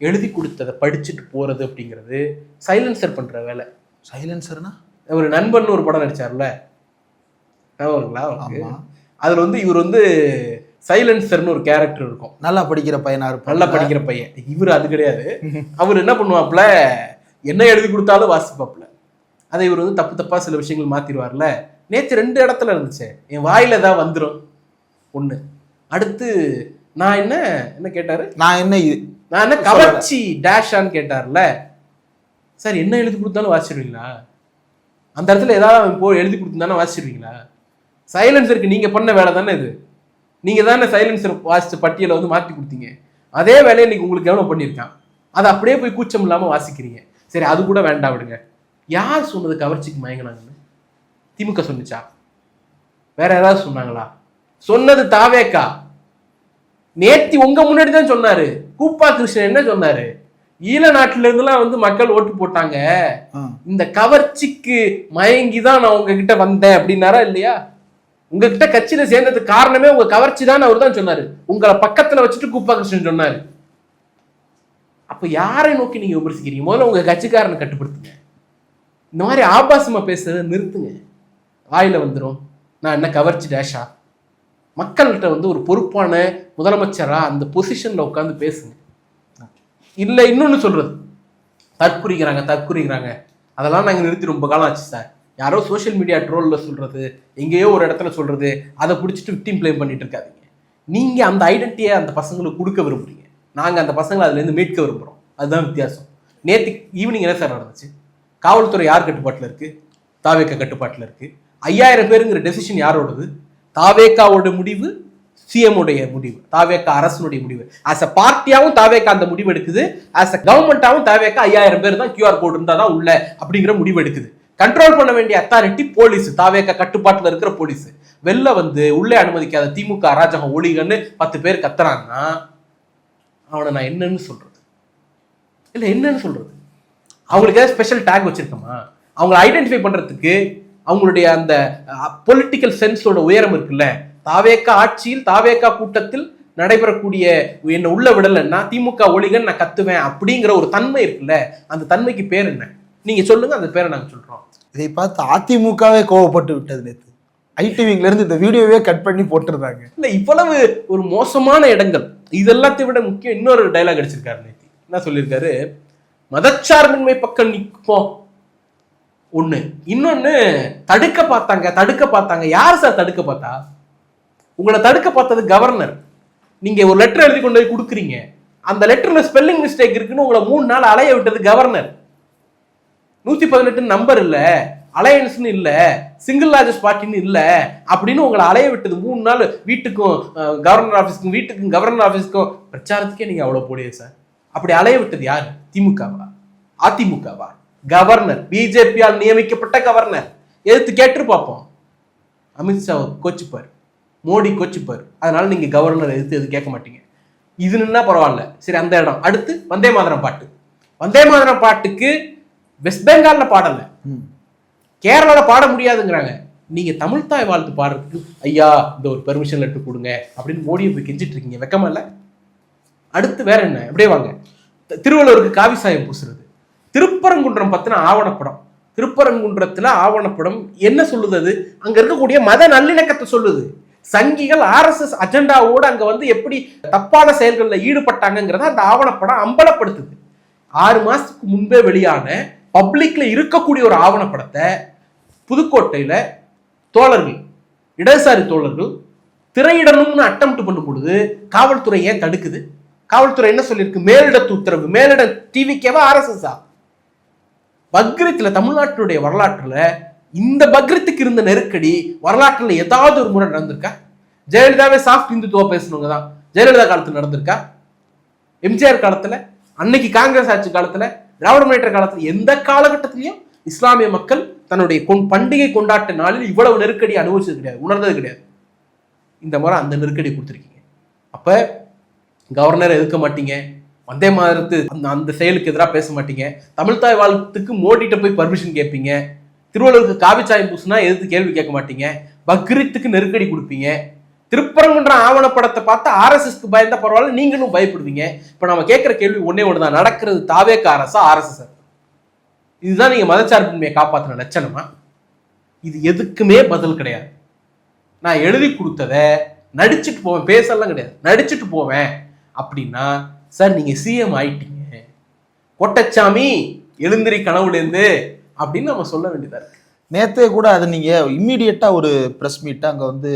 எழுதி கொடுத்ததை படிச்சுட்டு போறது அப்படிங்கிறது சைலன்சர் பண்ற வேலை. சைலன்சர்னா ஒரு நண்பன் ஒரு படம் நடிச்சார்ல, அதுல வந்து இவர் வந்து சைலன்சர்னு ஒரு கேரக்டர் இருக்கும். நல்லா படிக்கிற பையனா இருக்கும், நல்லா படிக்கிற பையன். இவர் அது கிடையாது. அவர் என்ன பண்ணுவாப்ல, என்ன எழுதி கொடுத்தாலும் வாசிப்பாப்ல. அதை இவர் வந்து தப்பா சில விஷயங்கள் மாத்திடுவார்ல. நேற்று 2 இடத்துல இருந்துச்சு, என் வாயில தான் வந்துடும் ஒண்ணு. அடுத்து நான் என்ன கேட்டாரு, நான் என்ன கவர்ச்சி டேஷான்னு கேட்டார்ல. சார் என்ன எழுதி கொடுத்தாலும் வாசிடுவீங்களா? அந்த இடத்துல ஏதாவது எழுதி கொடுத்துருந்தானே வாசிடுவீங்களா? சைலன்சருக்கு நீங்க பண்ண வேலை தானே இது. நீங்க தானே சைலன்சர் வாசிச்ச பட்டியலை வந்து மாற்றி கொடுத்தீங்க. அதே வேலையை இன்னைக்கு உங்களுக்கு எவ்வளவு பண்ணியிருக்கான், அதை அப்படியே போய் கூச்சம் இல்லாம வாசிக்கிறீங்க. சரி, அது கூட வேண்டாம் விடுங்க. யார் சொன்னது கவர்ச்சிக்கு மயங்கினாங்கன்னு? திமுக சொன்னிச்சா? வேற யாராவது சொன்னாங்களா? சொன்னது தாவேக்கா. நேத்தி உங்க முன்னாடி தான் சொன்னாரு. கூப்பா கிருஷ்ணன் என்ன சொன்னாரு, ஈழ நாட்டில இருந்துலாம் வந்து மக்கள் ஓட்டு போட்டாங்க, இந்த கவர்ச்சிக்கு மயங்கிதான் நான் உங்ககிட்ட வந்தேன் அப்படின்னாரா இல்லையா? உங்ககிட்ட கட்சியில சேர்ந்ததுக்கு காரணமே உங்க கவர்ச்சி தான் அவர் தான் சொன்னாரு. உங்களை பக்கத்துல வச்சுட்டு கூப்பா கிருஷ்ணன் சொன்னாரு. அப்ப யாரை நோக்கி நீங்க விமர்சிக்கிறீங்க? முதல்ல உங்க கட்சிக்காரனை கட்டுப்படுத்துங்க. இந்த மாதிரி ஆபாசமா பேசுறத நிறுத்துங்க. வாயில வந்துடும் நான் என்ன கவர்ச்சி டேஷா. மக்கள்கிட்ட வந்து ஒரு பொறுப்பான முதலமைச்சரா அந்த பொசிஷன்ல உட்காந்து பேசுங்க. இல்லை இன்னொன்னு சொல்றது, தற்குறிக்கிறாங்க அதெல்லாம் நாங்கள் நிறுத்தி ரொம்ப காலம் ஆச்சு சார். யாரோ சோஷியல் மீடியா ட்ரோல்ல சொல்றது, எங்கேயோ ஒரு இடத்துல சொல்றது, அதை பிடிச்சிட்டு விக்டிம் ப்ளேம் பண்ணிட்டு இருக்காதீங்க. நீங்க அந்த ஐடென்டிட்டியை அந்த பசங்களுக்கு கொடுக்க விரும்புறீங்க, நாங்க அந்த பசங்களை அதுல இருந்து மீட்க விரும்புறோம். அதுதான் வித்தியாசம். நேற்று ஈவினிங் என்ன சார் நடந்துச்சு? காவல்துறை யார் கட்டுப்பாட்டில் இருக்கு? தாவேக்கா கட்டுப்பாட்டில் இருக்கு. 5000 பேருங்கிற டெசிஷன் யாரோடது? தாவேக்காவோட முடிவு, சிஎம்முடைய முடிவு, தாவேக்கா அரசனுடைய முடிவு. ஆஸ் அ பார்ட்டியாவும் தாவேக்கா அந்த முடிவு எடுக்குது, ஆஸ் அ கவர்மெண்டாவும் தாவேக்கா 5000 பேர் தான் QR கோட் இருந்தா தான் உள்ள அப்படிங்கிற முடிவு எடுக்குது. கண்ட்ரோல் பண்ண வேண்டிய அத்தாரிட்டி போலீஸ், தாவேக்கா கட்டுப்பாட்டில் இருக்கிற போலீஸ். வெளில வந்து உள்ளே அனுமதிக்காத திமுக அராஜகம் ஒளிகன்னு 10 பேர் கத்துறாங்கன்னா அவனை நான் என்னன்னு சொல்றது? இல்ல என்னன்னு சொல்றது? அவங்களுக்கு ஏதாவது ஸ்பெஷல் டேக் வச்சிருக்கோமா? அவங்களை ஐடென்டிஃபை பண்றதுக்கு அவங்களுடைய அந்த பொலிட்டிக்கல் சென்ஸோட உயரம் இருக்குல்ல. தாவேக்கா ஆட்சியில் தாவேக்கா கூட்டத்தில் நடைபெறக்கூடிய என்ன உள்ள விடலைன்னா திமுக ஒளிகன் நான் கத்துவேன் அப்படிங்கிற ஒரு தன்மை இருக்குல்ல, அந்த தன்மைக்கு பேர் என்ன? நீங்க சொல்லுங்க, அந்த பேரை நாங்க சொல்றோம். இதை பார்த்து அதிமுகவே கோவப்பட்டு விட்டது. நேற்று ஐடிவில இருந்து இந்த வீடியோவே கட் பண்ணி போட்டுருந்தாங்க. இல்ல இவ்வளவு ஒரு மோசமான இடங்கள், இதெல்லாத்தையும் விட முக்கியம் இன்னொரு டைலாக் அடிச்சிருக்காரு நேற்று. என்ன சொல்லியிருக்காரு? மதச்சார்பின்மை பக்கம் நிற்போம் ஒண்ணு, இன்னொன்னு தடுக்க பார்த்தாங்க. யார் சார் தடுக்க பார்த்தா? உங்களை தடுக்க பார்த்தது கவர்னர். நீங்க ஒரு லெட்டர் எழுதி கொண்டு போய் கொடுக்குறீங்க, அந்த லெட்டர்ல ஸ்பெல்லிங் மிஸ்டேக் இருக்குன்னு உங்களை 3 நாள் அலைய விட்டது கவர்னர். 118 நம்பர் இல்ல, அலையன்ஸ்னு இல்ல, சிங்கிள் லார்ஜஸ்ட் பார்ட்டின்னு இல்ல அப்படின்னு உங்களை அலைய விட்டது 3 நாள். வீட்டுக்கும் கவர்னர் ஆஃபீஸ்க்கும், வீட்டுக்கும் கவர்னர் ஆஃபீஸ்க்கும் பிரச்சாரத்துக்கே நீங்க அவ்வளவு போடியே சார். அப்படி அலைய விட்டது யாரு? திமுகவா அதிமுகவா? கவர்னர், பிஜேபியால் நியமிக்கப்பட்ட கவர்னர். எதிர்த்து கேட்டு பார்ப்போம். அமித்ஷா கோச்சுப்பார், மோடி கோச்சுப்பார். அதனால நீங்க கவர்னர் எதிர்த்து எது கேட்க மாட்டீங்க. இது நின்னா பரவாயில்ல, சரி அந்த இடம். அடுத்து வந்தே மாதரம் பாட்டு. வந்தே மாதரம் பாட்டுக்கு வெஸ்ட் பெங்கால்ல பாடல, கேரளால பாட முடியாதுங்கிறாங்க. நீங்க தமிழ் தாய் வாழ்த்து பாடுறதுக்கு ஐயா இந்த ஒரு பெர்மிஷன் லெட்டர் கொடுங்க அப்படின்னு மோடியை போய் கெஞ்சிட்டு இருக்கீங்க, வெக்கமா இல்ல? அடுத்து வேற என்ன, எப்படியே வாங்க. திருவள்ளுவருக்கு காவி சாயம் பூசுறது, திருப்பரங்குன்றம் பத்தின ஆவணப்படம். திருப்பரங்குன்றத்துல ஆவணப்படம் என்ன சொல்லுது? அது அங்க இருக்கக்கூடிய மத நல்லிணக்கத்தை சொல்லுது. சங்கிகள் RSS அஜெண்டாவோடு அங்க வந்து எப்படி தப்பான செயல்களில் ஈடுபட்டாங்கிறத அந்த ஆவணப்படம் அம்பலப்படுத்துது. 6 மாசத்துக்கு முன்பே வெளியான பப்ளிக்ல இருக்கக்கூடிய ஒரு ஆவணப்படத்தை புதுக்கோட்டையில தோழர்கள், இடதுசாரி தோழர்கள் திரையிடணும்னு அட்டெம்ப்ட் பண்ணும் பொழுது காவல்துறை ஏன் தடுக்குது? காவல்துறை என்ன சொல்லியிருக்கு? மேலிடத்து உத்தரவு. மேலிட டிவிக்கேவா RSS-ஆ? பக்ரீத்ல தமிழ்நாட்டினுடைய வரலாற்றுல இந்த பக்ரீத்துக்கு இருந்த நெருக்கடி வரலாற்றுல ஏதாவது ஒரு முறை நடந்திருக்கா? ஜெயலலிதாவே சாஃப்ட் இந்துத்துவா பேசணுங்க தான் ஜெயலலிதா காலத்துல நடந்திருக்கா? எம்ஜிஆர் காலத்துல, அன்னைக்கு காங்கிரஸ் ஆட்சி காலத்துல, திராவிட முன்னேற்ற காலத்துல, எந்த காலகட்டத்திலையும் இஸ்லாமிய மக்கள் தன்னுடைய பண்டிகை கொண்டாட்ட நாளில் இவ்வளவு நெருக்கடி அனுபவிச்சது கிடையாது, உணர்ந்தது கிடையாது. இந்த முறை அந்த நெருக்கடி கொடுத்துருக்கீங்க. அப்ப கவர்னரை எதிர்க்க மாட்டீங்க, வந்தே மாதரத்து அந்த செயலுக்கு எதிராக பேச மாட்டீங்க, தமிழ் தாய் வாழ்த்துக்கு மோடிட்ட போய் பர்மிஷன் கேட்பீங்க, திருவள்ளுவருக்கு காவிச்சாயம் பூசுனா எதிர்த்து கேள்வி கேட்க மாட்டீங்க, பக்ரீத்துக்கு நெருக்கடி கொடுப்பீங்க, திருப்பரங்குன்ற ஆவணப்படத்தை பார்த்து RSSக்கு பயந்தா பரவாயில்ல, நீங்களும் பயப்படுவீங்க. இப்ப நம்ம கேட்கிற கேள்வி ஒன்னே ஒண்ணுதான், நடக்கிறது தாவேக அரசா RSS? இதுதான் நீங்க மதச்சார்பின்மையை காப்பாத்தின லட்சணமா? இது எதுக்குமே பதில் கிடையாது. நான் எழுதி கொடுத்ததை நடிச்சுட்டு போவேன், பேசலாம் கிடையாது, நடிச்சுட்டு போவேன் அப்படின்னா சார் நீங்க CM ஆயிட்டீங்க, கொட்டச்சாமி எழுந்திரி கனவுலேருந்து அப்படின்னு நம்ம சொல்ல வேண்டியதா இருக்கு. நேத்தே கூட அதை நீங்க இம்மீடியட்டா ஒரு பிரஸ் மீட் அங்க வந்து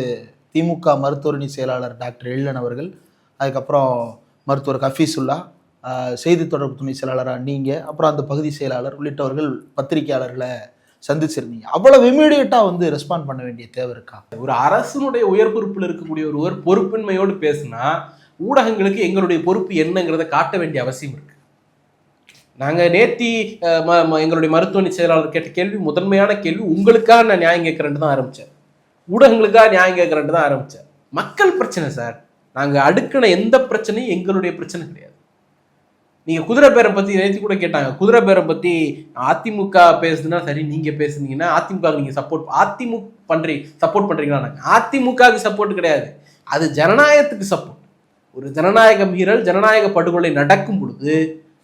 திமுக மருத்துவரணி செயலாளர் டாக்டர் எழிலன் அவர்கள், அதுக்கப்புறம் மருத்துவர் ஹஃபீசுல்லா, செய்தி தொடர்பு துணை செயலாளராக நீங்க, அப்புறம் அந்த பகுதி செயலாளர் உள்ளிட்டவர்கள் பத்திரிகையாளர்களை சந்திச்சிருந்தீங்க. அவ்வளவு இம்மீடியட்டா வந்து ரெஸ்பாண்ட் பண்ண வேண்டிய தேவை இருக்கா? ஒரு அரசனுடைய உயர் பொறுப்பில் இருக்கக்கூடிய ஒருவர் பொறுப்பின்மையோடு பேசினா ஊடகங்களுக்கு எங்களுடைய பொறுப்பு என்னங்கிறத காட்ட வேண்டிய அவசியம் இருக்கு. நாங்க நேத்தி எங்களுடைய மருத்துவமனை செயலாளர் கேட்ட கேள்வி முதன்மையான கேள்வி, உங்களுக்காக நான் நியாயம் கேட்கறேன்னு தான் ஆரம்பிச்சேன், ஊடகங்களுக்காக நியாயம் கேட்கறேன்னு தான் ஆரம்பிச்சேன். மக்கள் பிரச்சனை சார், நாங்க அடுக்கின எந்த பிரச்சனையும் எங்களுடைய பிரச்சனை கிடையாது. நீங்க குதிரை பேரம் பத்தி நேற்று கூட கேட்டாங்க, குதிரை பேரம் பத்தி அதிமுக பேசுதுன்னா சரி, நீங்க பேசுனீங்கன்னா அதிமுக நீங்க சப்போர்ட் பண்றீங்களா? நாங்க அதிமுகவுக்கு சப்போர்ட் கிடையாது, அது ஜனநாயகத்துக்கு சப்போர்ட். ஒரு ஜனநாயக மீறல், ஜனநாயக படுகொலை நடக்கும் பொழுது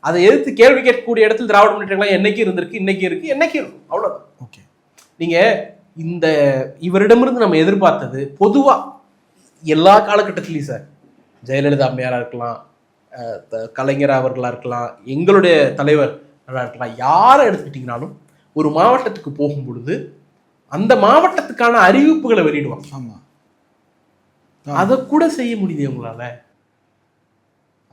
அதை எதிர்த்து கேள்வி கேட்கக்கூடிய இடத்தில் திராவிட முன்னேற்றங்கள் என்னைக்கு இருந்திருக்கு, இன்னைக்கு இருக்கு, என்னைக்கு இருக்கும், அவ்வளவுதான். ஓகே, நீங்க இந்த இவரிடமிருந்து நம்ம எதிர்பார்த்தது பொதுவா எல்லா காலகட்டத்திலையும் சார், ஜெயலலிதா அம்மையாரா இருக்கலாம், கலைஞர் அவர்களா இருக்கலாம், எங்களுடைய தலைவர் இருக்கலாம், யாரை எடுத்துக்கிட்டீங்கனாலும் ஒரு மாவட்டத்துக்கு போகும் பொழுது அந்த மாவட்டத்துக்கான அறிவிப்புகளை வெளியிடுவாங்க. ஆமா, அதை கூட செய்ய முடியுது உங்களால.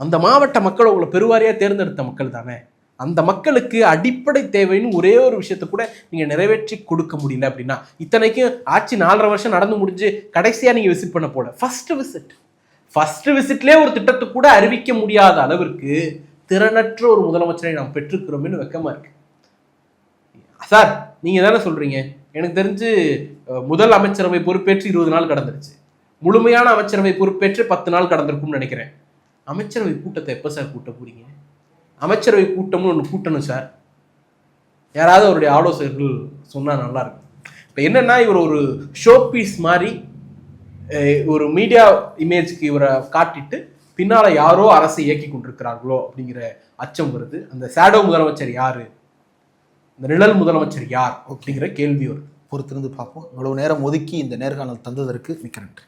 அந்த மாவட்ட மக்கள் உங்களை பெருவாரியா தேர்ந்தெடுத்த மக்கள் தானே, அந்த மக்களுக்கு அடிப்படை தேவைன்னு ஒரே ஒரு விஷயத்த கூட நீங்க நிறைவேற்றி கொடுக்க முடியல அப்படின்னா, இத்தனைக்கும் ஆட்சி 4.5 வருஷம் நடந்து முடிஞ்சு கடைசியா நீங்க விசிட் பண்ண போல ஃபர்ஸ்ட் விசிட்லேயே ஒரு திட்டத்தை கூட அறிவிக்க முடியாத அளவிற்கு திறனற்ற ஒரு முதலமைச்சரை நாம் பெற்றிருக்கிறோம்னு வெக்கமா இருக்கு சார். நீங்க தானே சொல்றீங்க, எனக்கு தெரிஞ்சு முதல் அமைச்சரவை பொறுப்பேற்று 20 நாள் கடந்துருச்சு, முழுமையான அமைச்சரவை பொறுப்பேற்று 10 நாள் கடந்திருக்கும்னு நினைக்கிறேன். அமைச்சரவை கூட்டத்தை எப்போ சார் கூட்ட போறீங்க? அமைச்சரவை கூட்டம்னு ஒன்று கூட்டணும் சார், யாராவது அவருடைய ஆலோசகர்கள் சொன்னா நல்லா இருக்கும். இப்போ என்னன்னா, இவர் ஒரு ஷோ பீஸ் மாதிரி ஒரு மீடியா இமேஜுக்கு இவரை காட்டிட்டு பின்னால யாரோ அரசை இயக்கி கொண்டிருக்கிறார்களோ அப்படிங்கிற அச்சம் வருது. அந்த ஷேடோ முதலமைச்சர் யாரு, இந்த நிழல் முதலமைச்சர் யார் அப்படிங்கிற கேள்வி வருது. பொறுத்திருந்து பார்ப்போம். இவ்வளவு நேரம் ஒதுக்கி இந்த நேர்காணல் தந்ததற்கு மிக்க நன்றி.